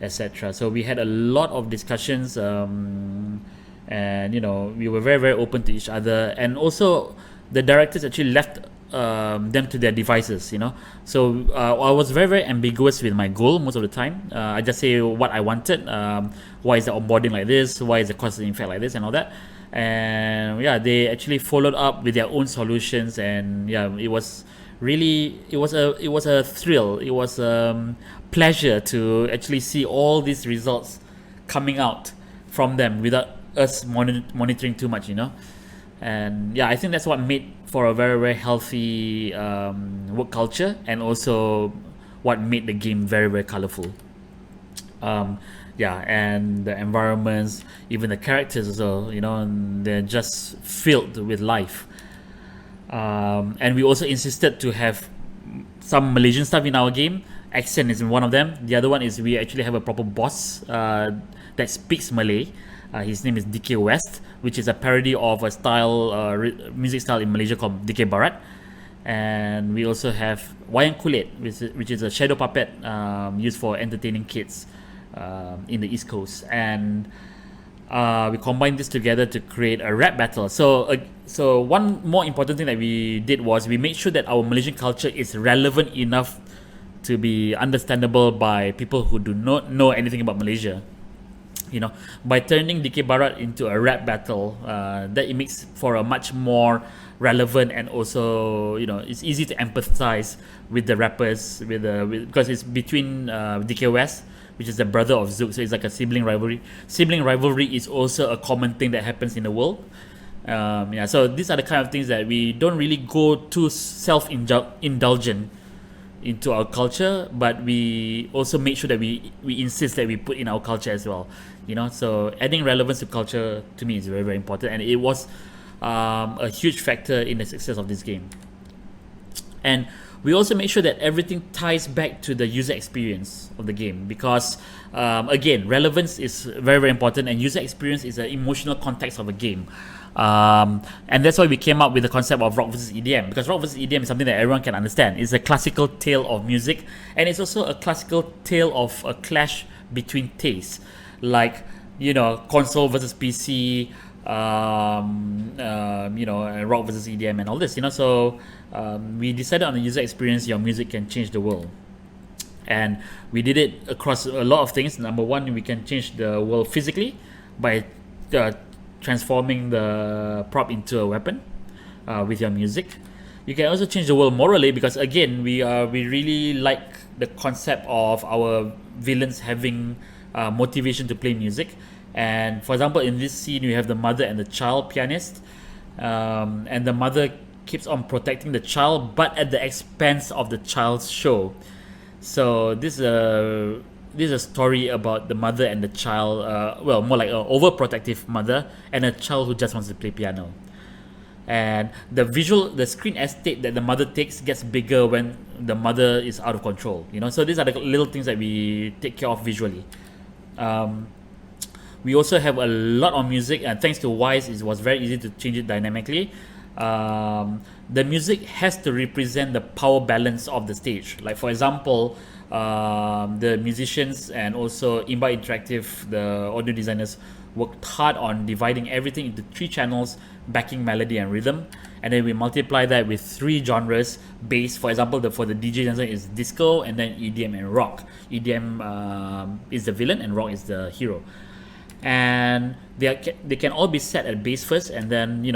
etc. So we had a lot of discussions, and we were very, very open to each other. And also the directors actually left them to their devices, So I was very, very ambiguous with my goal most of the time. I just say what I wanted. Why is the onboarding like this? Why is the cost and effect like this and all that? And they actually followed up with their own solutions, and it was a thrill. It was a pleasure to actually see all these results coming out from them without us monitoring too much, And I think that's what made for a very, very healthy work culture, and also what made the game very, very colorful. And the environments, even the characters as well, they're just filled with life. And we also insisted to have some Malaysian stuff in our game. Accent is one of them. The other one is we actually have a proper boss that speaks Malay. His name is DK West, which is a parody of a music style in Malaysia called DK Barat. And we also have Wayang Kulit, which is a shadow puppet used for entertaining kids in the East Coast. And we combined this together to create a rap battle. So one more important thing that we did was we made sure that our Malaysian culture is relevant enough to be understandable by people who do not know anything about Malaysia. By turning DK Barat into a rap battle, that it makes for a much more relevant, and also it's easy to empathize with the rappers because it's between DK West, which is the brother of Zook, so it's like a sibling rivalry. Sibling rivalry is also a common thing that happens in the world. So these are the kind of things that we don't really go too self-indulgent into our culture, but we also make sure that we insist that we put in our culture as well. So adding relevance to culture to me is very, very important, and it was a huge factor in the success of this game. And we also make sure that everything ties back to the user experience of the game, because again, relevance is very, very important, and user experience is an emotional context of a game. And that's why we came up with the concept of rock versus EDM, because rock versus EDM is something that everyone can understand. It's a classical tale of music, and it's also a classical tale of a clash between tastes, like console versus PC, rock versus EDM, and all this. So we decided on the user experience. Your music can change the world, and we did it across a lot of things. Number one, we can change the world physically by transforming the prop into a weapon with your music. You can also change the world morally, because again, we really like the concept of our villains having motivation to play music. And for example, in this scene, you have the mother and the child pianist, and the mother keeps on protecting the child, but at the expense of the child's show. So this is a story about the mother and the child. Well, more like an overprotective mother and a child who just wants to play piano. And the screen estate that the mother takes gets bigger when the mother is out of control. So these are the little things that we take care of visually. We also have a lot of music, and thanks to Wise, it was very easy to change it dynamically. The music has to represent the power balance of the stage. Like for example, the musicians and also Imba Interactive, the audio designers, worked hard on dividing everything into 3 channels: backing, melody, and rhythm. And then we multiply that with 3 genres. Bass, for example, for the DJ genre is disco, and then EDM and rock. EDM is the villain and rock is the hero. And they can all be set at bass first, and then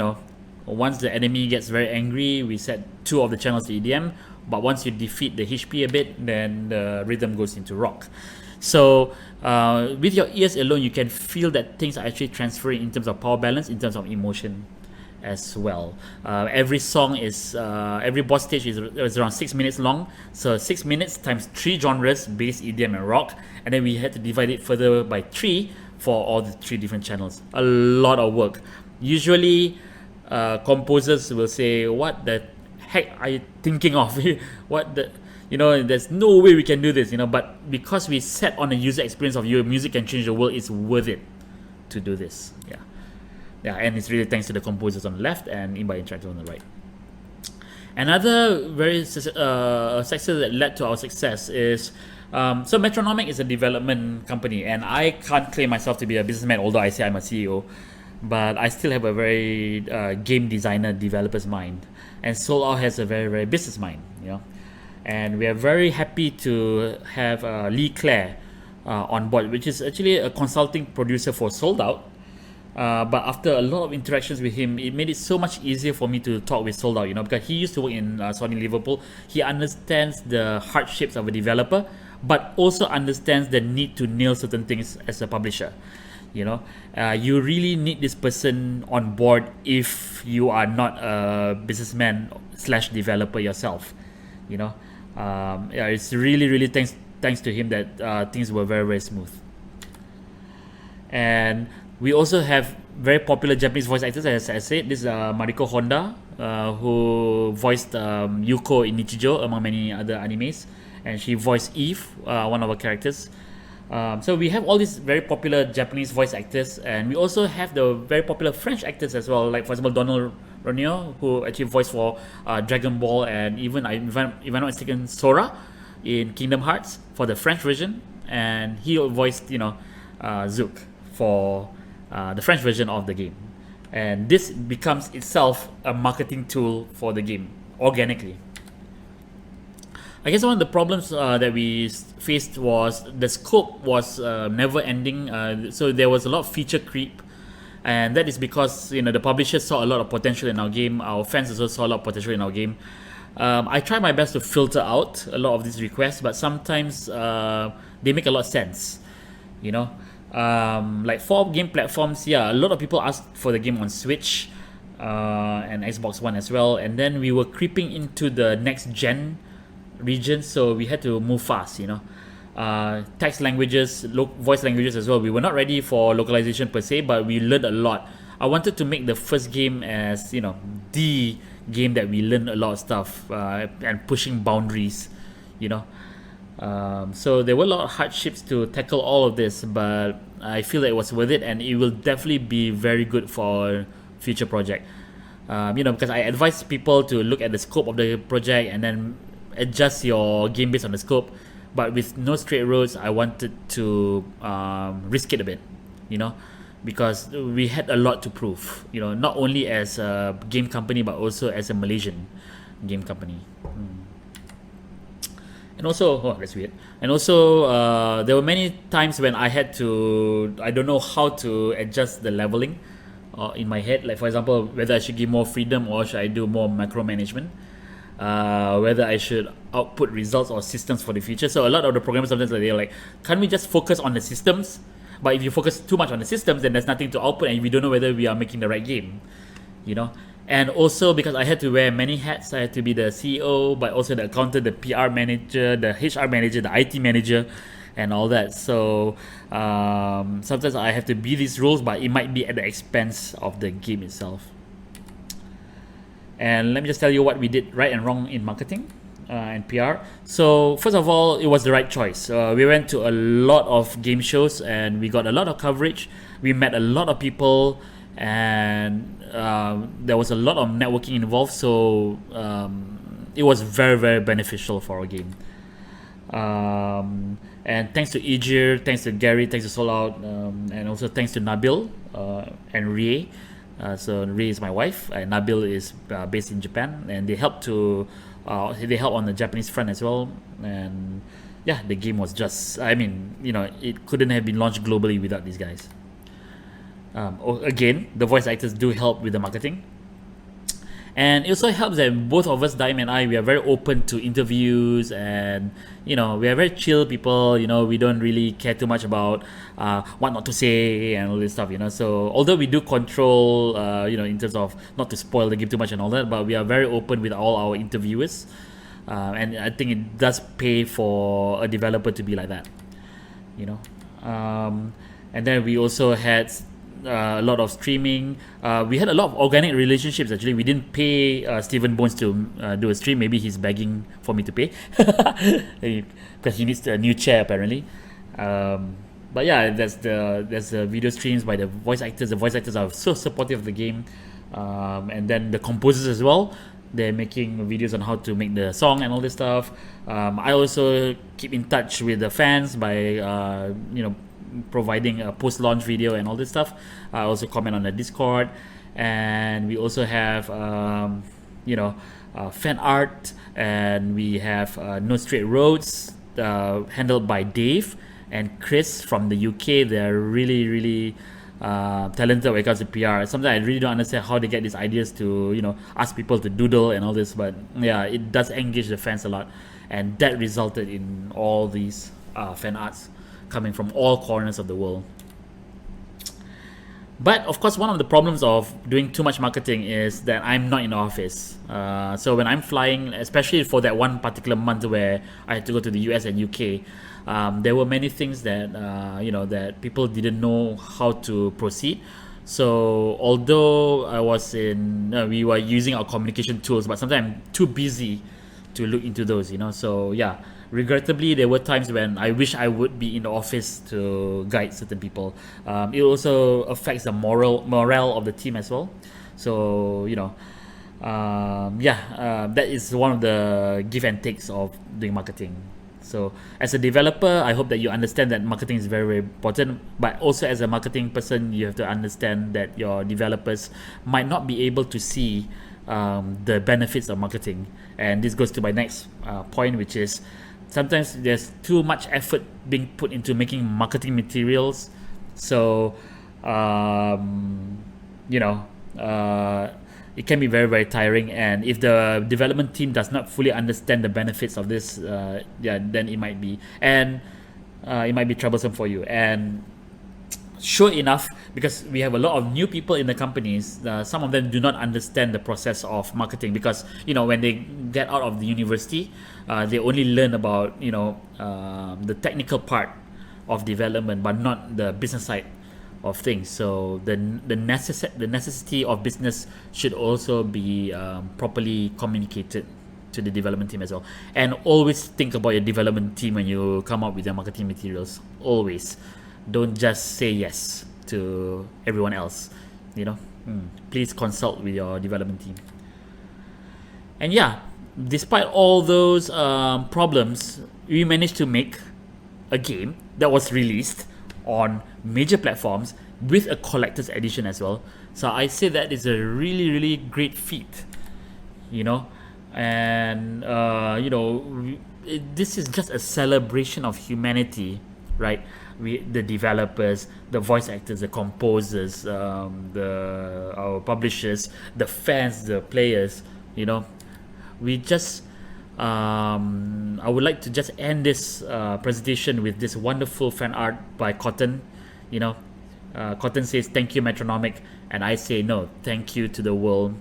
once the enemy gets very angry, we set 2 of the channels to EDM. But once you defeat the HP a bit, then the rhythm goes into rock. So with your ears alone, you can feel that things are actually transferring in terms of power balance, in terms of emotion as well. Every song is every boss stage is around 6 minutes long. So 6 minutes times 3 genres: bass, EDM, and rock. And then we had to divide it further by 3 for all the 3 different channels. A lot of work. Usually composers will say, what the heck are you thinking of? There's no way we can do this, but because we set on a user experience of your music can change the world, it's worth it to do this. And it's really thanks to the composers on the left and Imba Interactive on the right. Another very success that led to our success is so Metronomik is a development company, and I can't claim myself to be a businessman, although I say I'm a CEO, but I still have a very game designer, developer's mind, and Soul Out has a very, very business mind, And we are very happy to have Lee Clare on board, which is actually a consulting producer for Sold Out. But after a lot of interactions with him, it made it so much easier for me to talk with Sold Out, because he used to work in Sony Liverpool. He understands the hardships of a developer, but also understands the need to nail certain things as a publisher. You really need this person on board if you are not a businessman / developer yourself. It's really thanks to him that things were very, very smooth. And we also have very popular Japanese voice actors, as I said. This is Mariko Honda, who voiced Yuko in Nichijou, among many other animes. And she voiced Eve, one of our characters. So we have all these very popular Japanese voice actors, and we also have the very popular French actors as well. Like for example, Donald Ronio, who actually voiced for Dragon Ball, and even if I'm not mistaken, Sora in Kingdom Hearts for the French version, and he voiced Zook for the French version of the game. And this becomes itself a marketing tool for the game organically. I guess one of the problems that we faced was the scope was never ending. So there was a lot of feature creep, and that is because the publishers saw a lot of potential in our game. Our fans also saw a lot of potential in our game. I try my best to filter out a lot of these requests, but sometimes they make a lot of sense. Like for game platforms, a lot of people asked for the game on Switch and Xbox One as well, and then we were creeping into the next gen region, so we had to move fast. Text languages, voice languages as well. We were not ready for localization per se, but we learned a lot. I wanted to make the first game as the game that we learned a lot of stuff and pushing boundaries. So there were a lot of hardships to tackle all of this, but I feel that it was worth it, and it will definitely be very good for future project. Because I advise people to look at the scope of the project and then adjust your game based on the scope. But with No Straight Roads, I wanted to risk it a bit, because we had a lot to prove, not only as a game company, but also as a Malaysian game company. And also, that's weird. And also, there were many times when I don't know how to adjust the leveling in my head. Like for example, whether I should give more freedom or should I do more macro management. whether I should output results or systems for the future. So a lot of the programmers sometimes they're like, can't we just focus on the systems? But if you focus too much on the systems, then there's nothing to output, and we don't know whether we are making the right game, you know. And also because I had to wear many hats, I had to be the CEO, but also the accountant, the PR manager, the HR manager, the IT manager, and all that. So sometimes I have to be these roles, but it might be at the expense of the game itself. And let me just tell you what we did right and wrong in marketing and PR. So first of all, it was the right choice. We went to a lot of game shows and we got a lot of coverage. We met a lot of people, and there was a lot of networking involved. So it was very, very beneficial for our game. And thanks to Ijir, thanks to Gary, thanks to Solout, and also thanks to Nabil and Rie. So Rie is my wife, and Nabil is based in Japan, and they help on the Japanese front as well. And yeah, the game was just, I mean, you know, it couldn't have been launched globally without these guys. Again, the voice actors do help with the marketing. And it also helps that both of us, Daim and I, we are very open to interviews, and you know, we are very chill people. You know, we don't really care too much about what not to say and all this stuff. You know, so although we do control, you know, in terms of not to spoil the game too much and all that, but we are very open with all our interviewers, and I think it does pay for a developer to be like that. You know, and then we also had a lot of streaming. We had a lot of organic relationships. Actually, we didn't pay Stephen Bones to do a stream. Maybe he's begging for me to pay because he needs a new chair apparently. But yeah, there's the video streams by the voice actors. The voice actors are so supportive of the game, and then the composers as well. They're making videos on how to make the song and all this stuff. I also keep in touch with the fans by you know, providing a post-launch video and all this stuff. I also comment on the Discord, and we also have you know, fan art, and we have No Straight Roads handled by Dave and Chris from the UK. They're really talented when it comes to PR. Sometimes I really don't understand how they get these ideas to, you know, ask people to doodle and all this, but yeah, it does engage the fans a lot, and that resulted in all these fan arts coming from all corners of the world. But of course, one of the problems of doing too much marketing is that I'm not in the office. So when I'm flying, especially for that one particular month where I had to go to the US and UK, there were many things that you know, that people didn't know how to proceed. So although I was in, we were using our communication tools, but sometimes I'm too busy to look into those, you know. So yeah, regrettably, there were times when I wish I would be in the office to guide certain people. It also affects the morale of the team as well. So you know, that is one of the give and takes of doing marketing. So as a developer, I hope that you understand that marketing is very, very important. But also as a marketing person, you have to understand that your developers might not be able to see the benefits of marketing. And this goes to my next point, which is sometimes there's too much effort being put into making marketing materials. So you know, it can be very, very tiring, and if the development team does not fully understand the benefits of this, then it might be troublesome for you. And sure enough, because we have a lot of new people in the companies, some of them do not understand the process of marketing, because you know, when they get out of the university, they only learn about, you know, the technical part of development, but not the business side of things. So the necessity of business should also be properly communicated to the development team as well. And always think about your development team when you come up with your marketing materials. Always. Don't just say yes to everyone else, you know. Please consult with your development team. And yeah, despite all those problems, we managed to make a game that was released on major platforms with a collector's edition as well. So I say that is a really, really great feat, you know. And you know, this is just a celebration of humanity, right? The developers, the voice actors, the composers, our publishers, the fans, the players, you know. we just I would like to just end this presentation with this wonderful fan art by Cotton. You know, Cotton says, "Thank you, Metronomik," and I say, "No, thank you to the world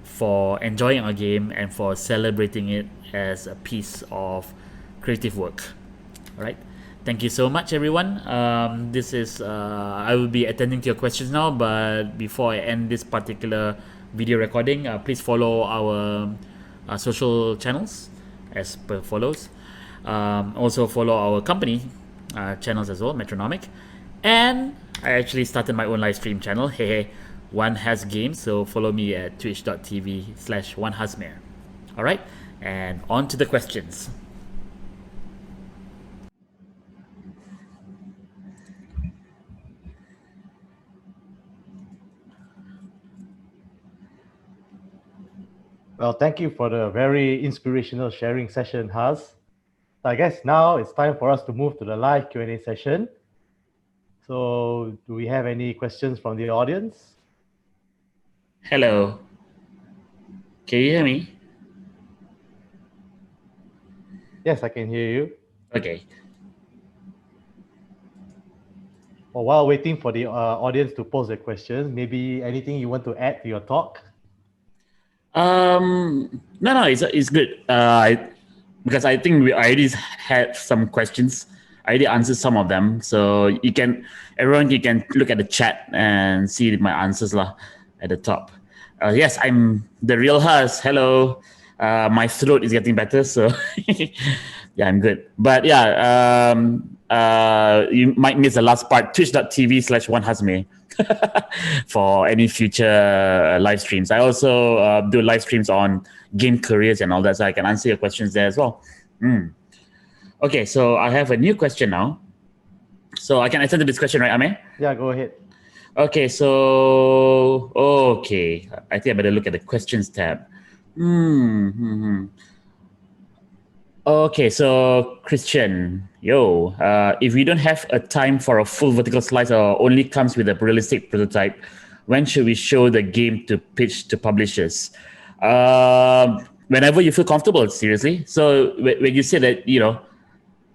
for enjoying our game and for celebrating it as a piece of creative work." All right. Thank you so much, everyone. This is I will be attending to your questions now, but before I end this particular video recording, please follow our social channels as per follows. Also follow our company channels as well, Metronomik. And I actually started my own live stream channel, hey, Wan Has Games. So follow me at twitch.tv/Wan Hazmer. All right, and on to the questions. Well, thank you for the very inspirational sharing session, Haz. I guess now it's time for us to move to the live Q&A session. So do we have any questions from the audience? Hello. Can you hear me? Yes, I can hear you. Okay. Well, while waiting for the audience to pose their questions, maybe anything you want to add to your talk? No, it's good. Because I think I already had some questions. I already answered some of them, so everyone can look at the chat and see my answers lah at the top. Yes, I'm the real Haz. Hello. My throat is getting better, so yeah, I'm good. But yeah, you might miss the last part. Twitch.tv/Wan Hazmer for any future live streams. I also do live streams on game careers and all that, so I can answer your questions there as well. Okay, so I have a new question now. So I can answer this question, right, Amir? Yeah, go ahead. Okay, so I think I better look at the questions tab. Okay, so Christian, if we don't have a time for a full vertical slice or only comes with a realistic prototype, when should we show the game to pitch to publishers? Whenever you feel comfortable, seriously. So when you say that,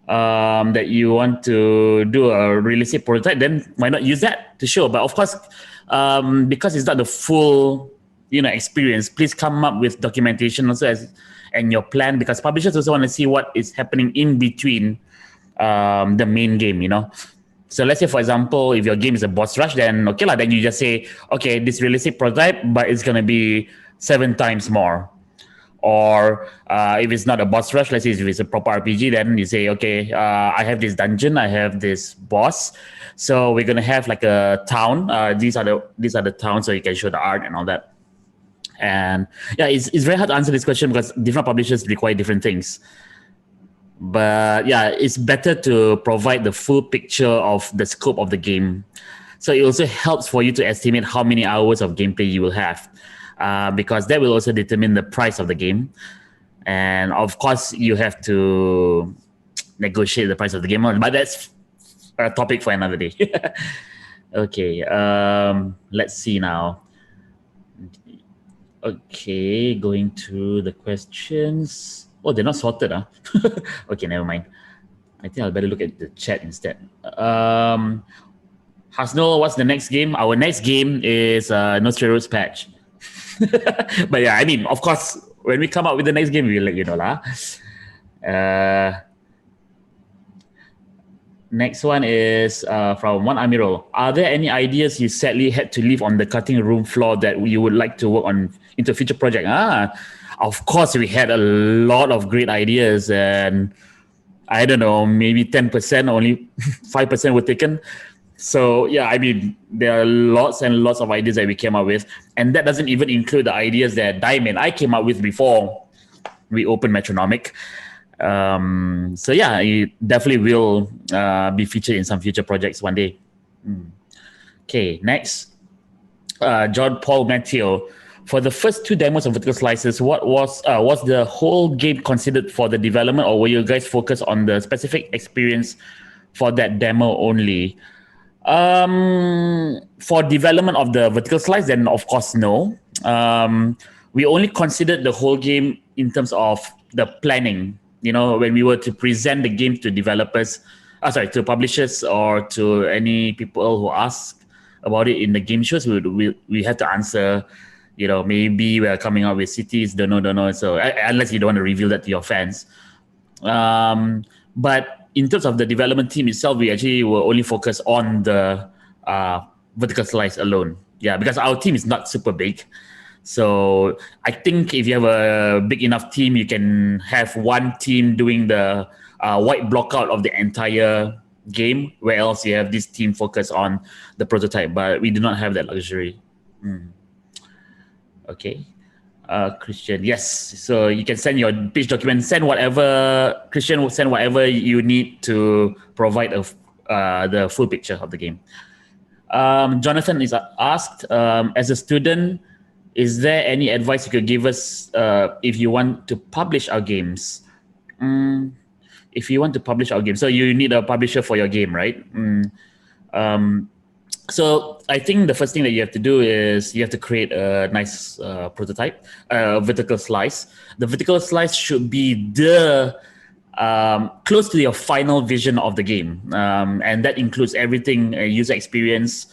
that you want to do a realistic prototype, then why not use that to show? But of course, because it's not the full, experience, please come up with documentation also and your plan, because publishers also want to see what is happening in between the main game, So let's say, for example, if your game is a boss rush, then okay, then you just say, okay, this realistic prototype, but it's going to be 7 times more. Or if it's not a boss rush, let's say if it's a proper RPG, then you say, okay, I have this dungeon, I have this boss, so we're gonna have like a town. These are the towns, so you can show the art and all that. And yeah, it's very hard to answer this question because different publishers require different things. But yeah, it's better to provide the full picture of the scope of the game. So it also helps for you to estimate how many hours of gameplay you will have. Because that will also determine the price of the game. And of course, you have to negotiate the price of the game. But that's a topic for another day. Okay, let's see now. Okay, going through the questions. Oh, they're not sorted, huh? Okay, never mind. I think I'll better look at the chat instead. Hasnol, what's the next game? Our next game is No Straight Roads patch. But yeah, I mean, of course, when we come up with the next game, we'll let you know lah. Next one is from One Amiral. Are there any ideas you sadly had to leave on the cutting room floor that you would like to work on into a future project? Of course, we had a lot of great ideas, and I don't know, maybe 10%, only 5% were taken. So yeah, I mean, there are lots and lots of ideas that we came up with, and that doesn't even include the ideas that Diamond I came up with before we opened Metronomik. So yeah, it definitely will be featured in some future projects one day. Okay, next, John Paul Matthew. For the first 2 demos of Vertical Slices, what was the whole game considered for the development, or were you guys focused on the specific experience for that demo only? For development of the Vertical Slice, then of course no. we only considered the whole game in terms of the planning. You know, when we were to present the game to developers, to publishers or to any people who ask about it in the game shows, we had to answer. You know, maybe we are coming out with cities, don't know. So unless you don't want to reveal that to your fans. But in terms of the development team itself, we actually were only focused on the vertical slice alone. Yeah, because our team is not super big. So I think if you have a big enough team, you can have one team doing the white block out of the entire game, where else you have this team focus on the prototype. But we do not have that luxury. Okay. Christian, yes. So you can send your pitch document, Christian will send whatever you need to provide the full picture of the game. Jonathan is asked, as a student, is there any advice you could give us if you want to publish our games? If you want to publish our game, so you need a publisher for your game, right? So I think the first thing that you have to do is you have to create a nice prototype, vertical slice. The vertical slice should be the close to your final vision of the game, and that includes everything: user experience,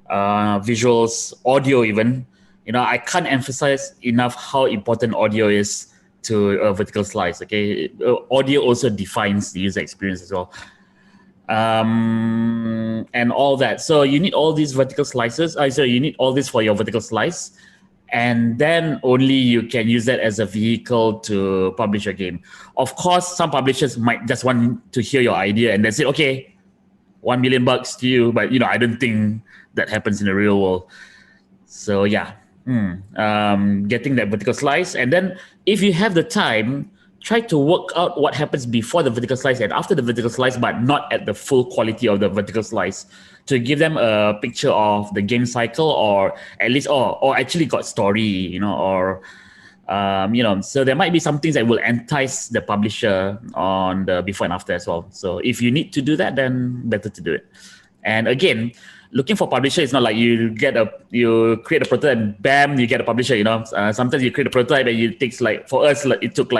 visuals, audio, even. You know, I can't emphasize enough how important audio is to a vertical slice. Okay, audio also defines the user experience as well. And all that. So you need all these vertical slices. So you need all this for your vertical slice, and then only you can use that as a vehicle to publish a game. Of course, some publishers might just want to hear your idea and then say, okay, $1 million to you. But I don't think that happens in the real world. So yeah, getting that vertical slice, and then if you have the time, try to work out what happens before the vertical slice and after the vertical slice, but not at the full quality of the vertical slice, to give them a picture of the game cycle, or at least, or actually got story, or, so there might be some things that will entice the publisher on the before and after as well. So if you need to do that, then better to do it. And again, looking for publisher is not like you create a prototype, bam, you get a publisher. Sometimes you create a prototype and it takes for us, it took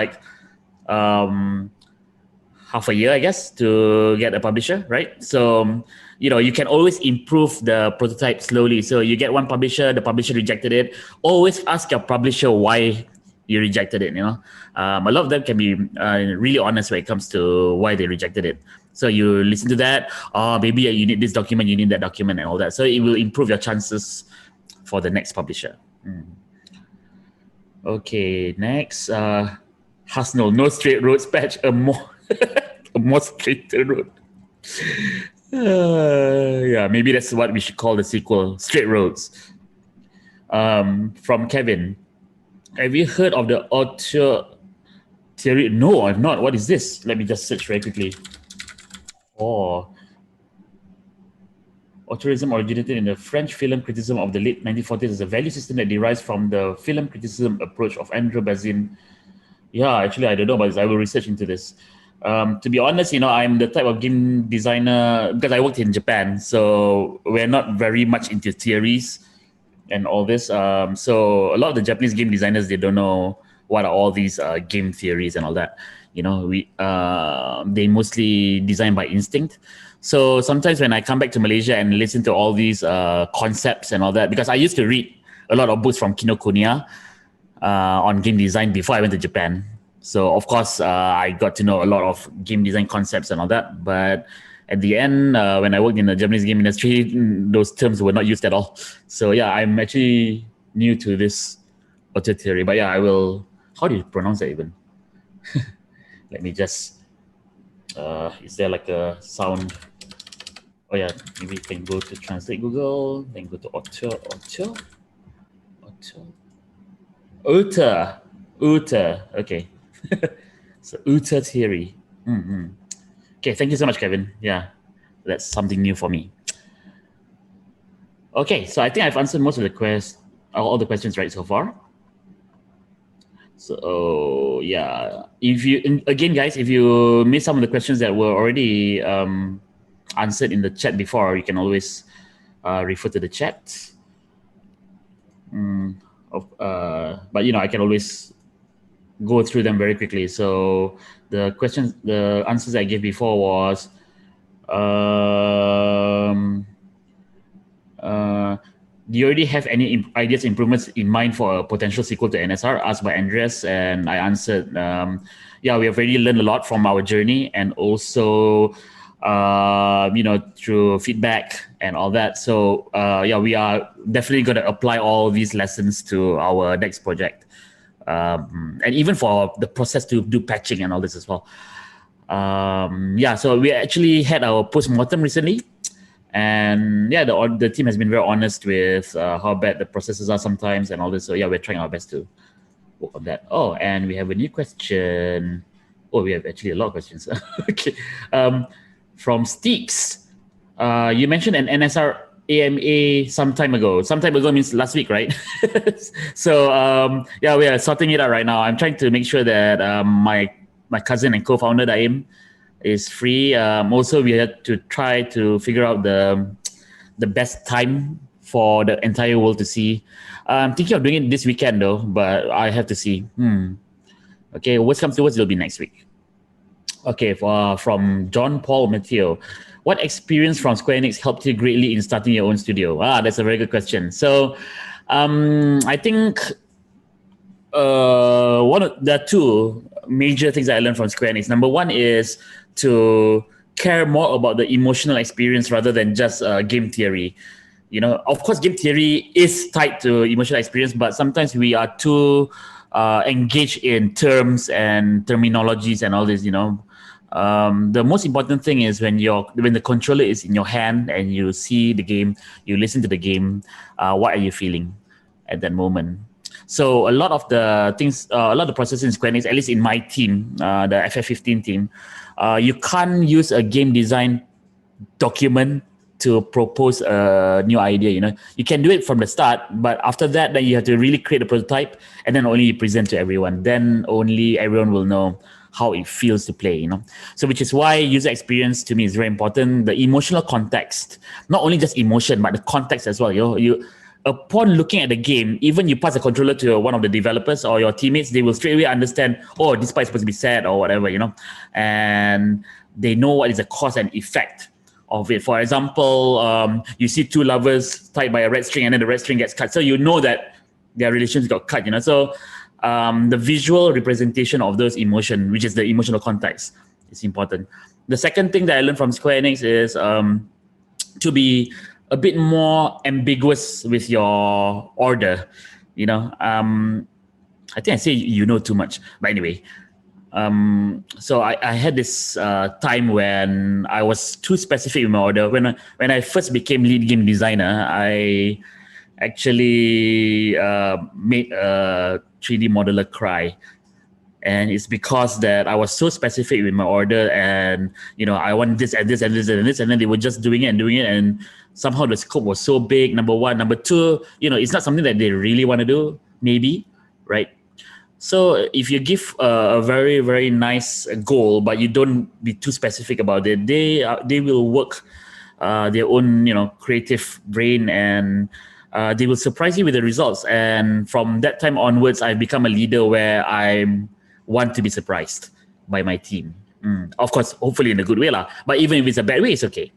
half a year, I guess, to get a publisher, right? So, you can always improve the prototype slowly. So you get one publisher, the publisher rejected it. Always ask your publisher why you rejected it, A lot of them can be really honest when it comes to why they rejected it. So you listen to that. Maybe you need this document, you need that document, and all that. So it will improve your chances for the next publisher. Okay, next. Hasnell, no straight roads patch, a more straighter road. Yeah, maybe that's what we should call the sequel, Straight Roads. From Kevin, have you heard of the auteur theory? No, I've not. What is this? Let me just search very quickly. Auteurism originated in the French film criticism of the late 1940s as a value system that derives from the film criticism approach of Andrew Bazin. Yeah, actually, I don't know, but I will research into this. To be honest, I'm the type of game designer, because I worked in Japan, so we're not very much into theories and all this. So a lot of the Japanese game designers, they don't know what are all these game theories and all that. They mostly design by instinct. So sometimes when I come back to Malaysia and listen to all these concepts and all that, because I used to read a lot of books from Kinokuniya on game design before I went to Japan. So of course, I got to know a lot of game design concepts and all that. But at the end, when I worked in the Japanese game industry, those terms were not used at all. So yeah, I'm actually new to this auteur theory. But yeah, I will. How do you pronounce that even? Let me just. Is there like a sound? Oh yeah, maybe you can go to Translate Google, then go to auteur. Okay. So auteur theory. Okay, thank you so much, Kevin. Yeah, that's something new for me. Okay, so I think I've answered most of the all the questions right so far. So yeah, if you missed some of the questions that were already answered in the chat before, you can always refer to the chat. But I can always go through them very quickly. So the answers I gave before was, do you already have any ideas, improvements in mind for a potential sequel to NSR? Asked by Andreas, and I answered, yeah, we have already learned a lot from our journey, and also, through feedback and all that. So, yeah, we are definitely going to apply all these lessons to our next project, and even for the process to do patching and all this as well. Yeah, so we actually had our post-mortem recently. And yeah, the team has been very honest with how bad the processes are sometimes and all this. So yeah, we're trying our best to work on that. Oh, and we have a new question. Oh, we have actually a lot of questions. Okay. From Steeks. You mentioned an NSR AMA some time ago. Some time ago means last week, right? So yeah, we are sorting it out right now. I'm trying to make sure that my cousin and co-founder Daim is free. Also, we had to try to figure out the best time for the entire world to see. I'm thinking of doing it this weekend though, but I have to see. Okay, worst comes to worst, it'll be next week. Okay, from John Paul Matteo. What experience from Square Enix helped you greatly in starting your own studio? That's a very good question. So I think there are two major things I learned from Square Enix. Number one is to care more about the emotional experience rather than just game theory. Of course, game theory is tied to emotional experience, but sometimes we are too engaged in terms and terminologies and all this. The most important thing is when the controller is in your hand and you see the game, you listen to the game. What are you feeling at that moment? So a lot of the things, a lot of the processes in Square Enix, at least in my team, the FF15 team, you can't use a game design document to propose a new idea. You can do it from the start, but after that, then you have to really create a prototype, and then only you present to everyone. Then only everyone will know how it feels to play. So which is why user experience to me is very important. The emotional context, not only just emotion, but the context as well. Upon looking at the game, even you pass a controller to one of the developers or your teammates, they will straight away understand, oh, this part is supposed to be sad or whatever, and they know what is the cause and effect of it. For example, you see two lovers tied by a red string and then the red string gets cut. So you know that their relations got cut, So the visual representation of those emotions, which is the emotional context, is important. The second thing that I learned from Square Enix is to be a bit more ambiguous with your order. I think I say too much, but anyway. So I had this time when I was too specific with my order. When I first became lead game designer, I actually made a 3D modeler cry. And it's because that I was so specific with my order, and I want this and this and this and this, and then they were just doing it, and somehow the scope was so big. Number one, number two, it's not something that they really want to do, maybe, right? So if you give a very, very nice goal, but you don't be too specific about it, they will work their own creative brain, and they will surprise you with the results. And from that time onwards, I've become a leader where I want to be surprised by my team. Of course, hopefully in a good way lah. But even if it's a bad way, it's okay.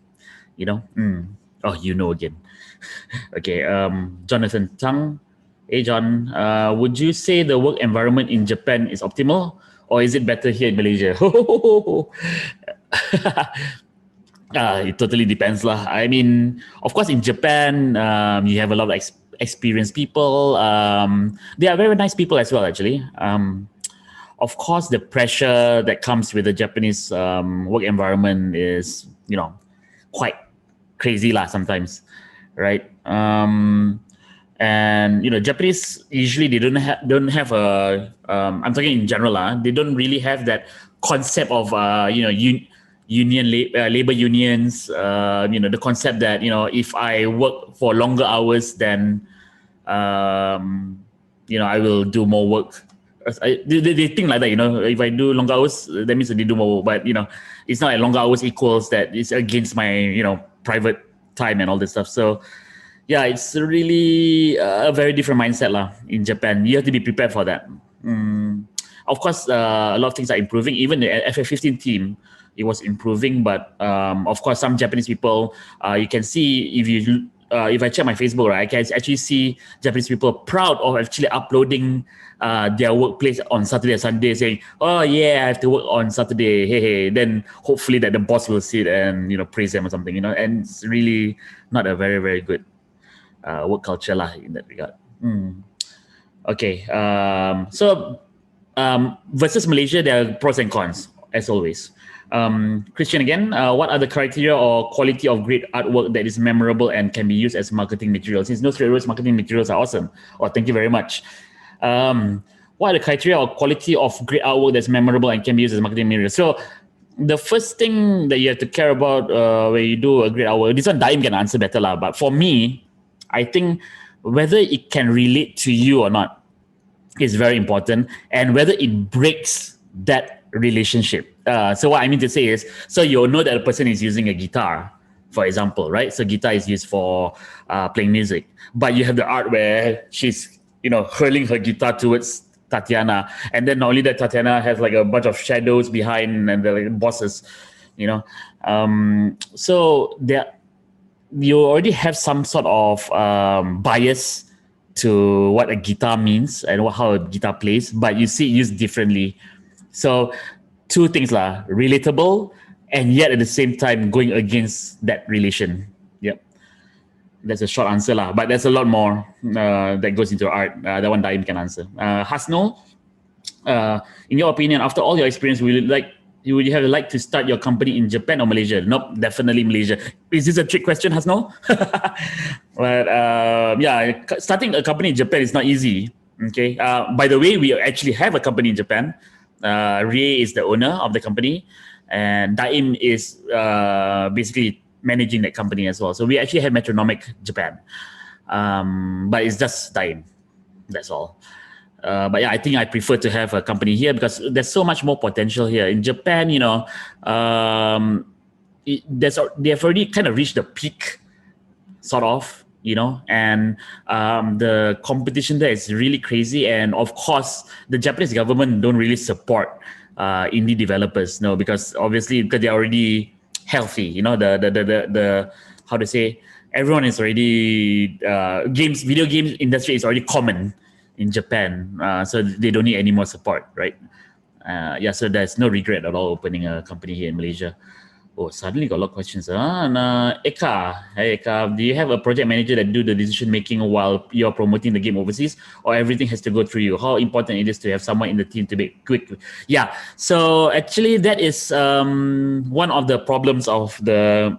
Oh, again. Okay. Jonathan Tang. Hey John, would you say the work environment in Japan is optimal, or is it better here in Malaysia? It totally depends lah. I mean, of course, in Japan, you have a lot of experienced people. They are very nice people as well, actually. Of course, the pressure that comes with the Japanese work environment is, quite crazy lah sometimes, right? And Japanese usually they don't have a. I'm talking in general lah. They don't really have that concept of union labor unions. The concept that if I work for longer hours, then I will do more work. They think like that. If I do longer hours, that means they do more work. But it's not like longer hours equals that. It's against my private time and all this stuff. So yeah, it's really a very different mindset lah in Japan. You have to be prepared for that. Of course, a lot of things are improving. Even the FF15 team, it was improving, but of course, some Japanese people, you can see if I check my Facebook, right, I can actually see Japanese people proud of actually uploading their workplace on Saturday or Sunday, saying, "Oh yeah, I have to work on Saturday." Hey. Then hopefully that the boss will see it and praise them or something. And it's really not a very very good work culture lah in that regard. Okay, so versus Malaysia, there are pros and cons as always. Christian again, what are the criteria or quality of great artwork that is memorable and can be used as marketing material? Since No Straight Roads marketing materials are awesome. Oh, thank you very much. What are the criteria or quality of great artwork that's memorable and can be used as marketing material? So the first thing that you have to care about when you do a great artwork, this one Daim can answer better lah. But for me, I think whether it can relate to you or not is very important, and whether it breaks that relationship. So what I mean to say is, so you'll know that a person is using a guitar, for example, right? So guitar is used for playing music, but you have the art where she's hurling her guitar towards Tatiana, and then not only that, Tatiana has like a bunch of shadows behind and the bosses, so there you already have some sort of bias to what a guitar means and how a guitar plays, but you see it used differently. So two things lah, relatable and yet at the same time going against that relation. Yep. That's a short answer lah, but there's a lot more that goes into art. That one Daim can answer. Hasno, in your opinion, after all your experience, would you have liked to start your company in Japan or Malaysia? Nope, definitely Malaysia. Is this a trick question, Hasno? But yeah, starting a company in Japan is not easy. Okay. By the way, we actually have a company in Japan. Rie is the owner of the company, and Daim is basically managing that company as well. So we actually have Metronomik Japan, but it's just Daim. That's all. But yeah, I think I prefer to have a company here because there's so much more potential here. In Japan, they have already kind of reached the peak, sort of, and the competition there is really crazy. And of course, the Japanese government don't really support indie developers, because obviously because they're already healthy. The how to say, everyone is already video games industry is already common in Japan, so they don't need any more support, right? So there's no regret at all opening a company here in Malaysia. Oh, suddenly got a lot of questions. Eka, hey Eka, do you have a project manager that do the decision making while you're promoting the game overseas, or everything has to go through you? How important it is to have someone in the team to make quick? Yeah, so actually that is one of the problems of the.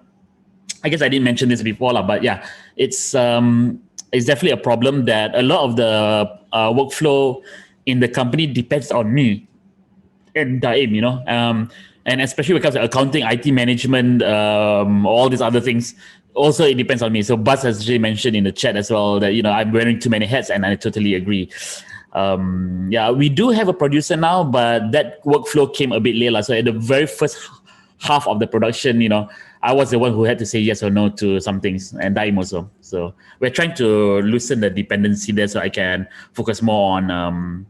I guess I didn't mention this before, but yeah, it's definitely a problem that a lot of the workflow in the company depends on me and Daim, and especially when it comes to accounting, IT management, all these other things. Also, it depends on me. So Buzz has actually mentioned in the chat as well that I'm wearing too many hats, and I totally agree. Yeah, we do have a producer now, but that workflow came a bit later. So at the very first half of the production, I was the one who had to say yes or no to some things, and Daim also. So we're trying to loosen the dependency there so I can focus more on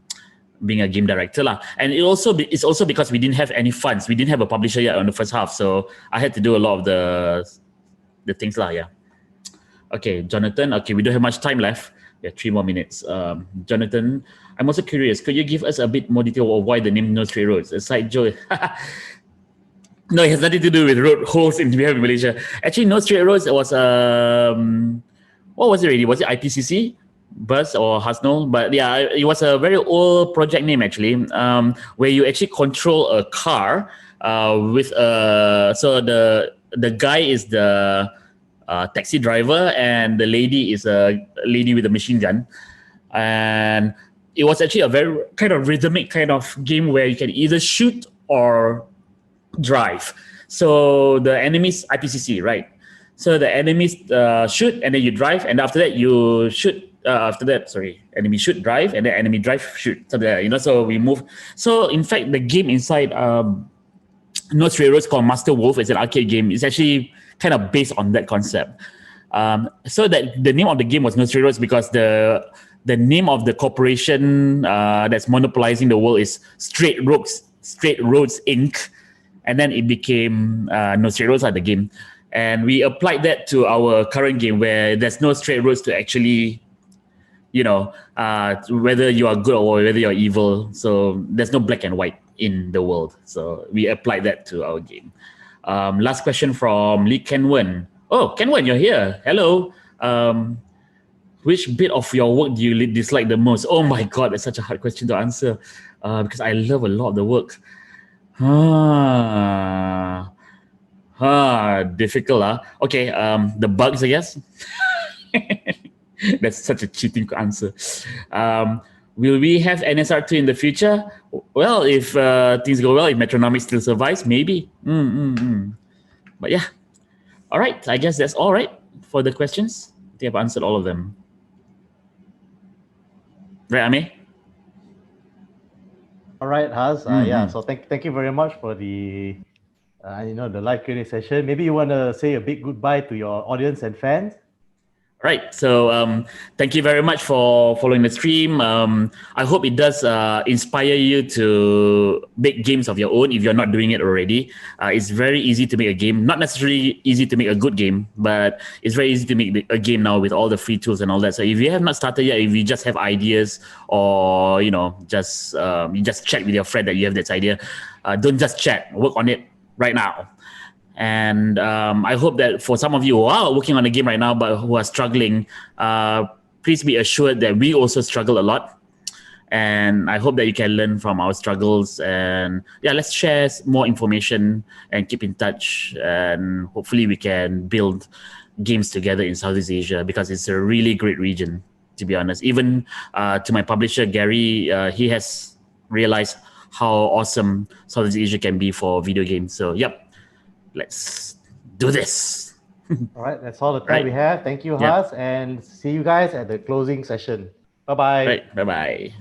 being a game director lah. And it's also because we didn't have any funds. We didn't have a publisher yet on the first half, so I had to do a lot of the things lah. Yeah. Okay, Jonathan. Okay, we don't have much time left. Yeah, 3 more minutes. Jonathan, I'm also curious. Could you give us a bit more detail of why the name No Straight Roads? A side joke. No, it has nothing to do with road holes we have in Malaysia. Actually, No Straight Roads was what was it really? Was it IPCC? Buzz or Hasno? But yeah, it was a very old project name actually, where you actually control a car with so the guy is the taxi driver and the lady is a lady with a machine gun, and it was actually a very kind of rhythmic kind of game where you can either shoot or drive. So the enemies, IPCC, right? So the enemies shoot and then you drive, and after that you shoot. Enemy shoot, drive, and then enemy drive, shoot. Something like that, so we move. So in fact, the game inside No Straight Roads called Master Wolf is an arcade game. It's actually kind of based on that concept. So that the name of the game was No Straight Roads because the name of the corporation that's monopolizing the world is Straight Roads Inc. And then it became No Straight Roads, the game. And we applied that to our current game where there's no straight roads to actually, whether you are good or whether you're evil. So there's no black and white in the world. So we applied that to our game. Last question from Lee Kenwen. Oh, Kenwen, you're here. Hello. Which bit of your work do you dislike the most? Oh my God, that's such a hard question to answer because I love a lot of the work. Difficult. Okay, the bugs, I guess. That's such a cheating answer. Will we have NSR2 in the future? Well, if things go well, if Metronomik still survives, maybe. But yeah. All right, I guess that's all right for the questions. I think I've answered all of them. Right, Amir? All right, Haz. Yeah, so thank you very much for the the live Q&A session. Maybe you want to say a big goodbye to your audience and fans. Right. So thank you very much for following the stream. I hope it does inspire you to make games of your own if you're not doing it already. It's very easy to make a game. Not necessarily easy to make a good game, but it's very easy to make a game now with all the free tools and all that. So if you have not started yet, if you just have ideas or, you just chat with your friend that you have this idea, don't just chat. Work on it right now. And I hope that for some of you who are working on a game right now but who are struggling, please be assured that we also struggle a lot. And I hope that you can learn from our struggles. And yeah, let's share more information and keep in touch. And hopefully we can build games together in Southeast Asia because it's a really great region, to be honest. Even to my publisher, Gary, he has realized how awesome Southeast Asia can be for video games. So, yep. Let's do this. All right, that's all the time we have. Thank you, Haz, and see you guys at the closing session. Bye-bye. Right, bye-bye.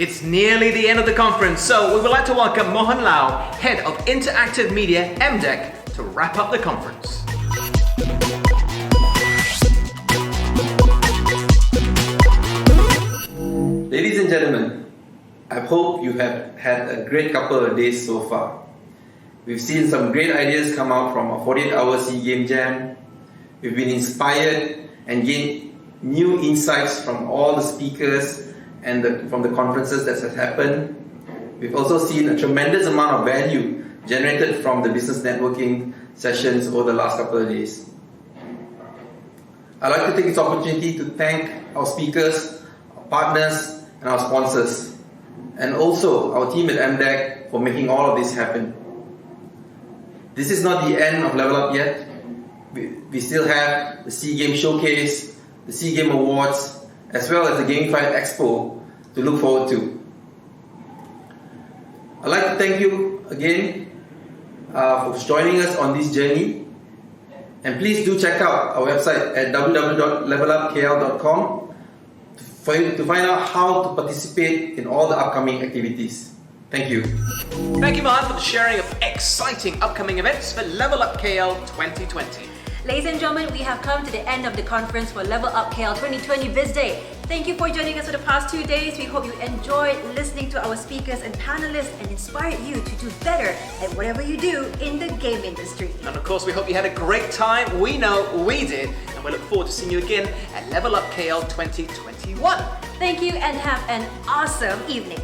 It's nearly the end of the conference, so we would like to welcome Mohan Lau, Head of Interactive Media, MDEC, to wrap up the conference. Ladies and gentlemen, I hope you have had a great couple of days so far. We've seen some great ideas come out from a 48-hour SEA Game Jam. We've been inspired and gained new insights from all the speakers and from the conferences that have happened. We've also seen a tremendous amount of value generated from the business networking sessions over the last couple of days. I'd like to take this opportunity to thank our speakers, our partners, and our sponsors, and also our team at MDEC for making all of this happen. This is not the end of Level Up yet. We still have the SEA Game Showcase, the SEA Game Awards, as well as the Gamified Expo to look forward to. I'd like to thank you again for joining us on this journey. And please do check out our website at www.levelupkl.com to find out how to participate in all the upcoming activities. Thank you. Thank you, Mohan, for the sharing of exciting upcoming events for Level Up KL 2020. Ladies and gentlemen, we have come to the end of the conference for Level Up KL 2020 Biz Day. Thank you for joining us for the past 2 days. We hope you enjoyed listening to our speakers and panelists and inspired you to do better at whatever you do in the game industry. And of course, we hope you had a great time. We know we did. And we look forward to seeing you again at Level Up KL 2021. Thank you and have an awesome evening.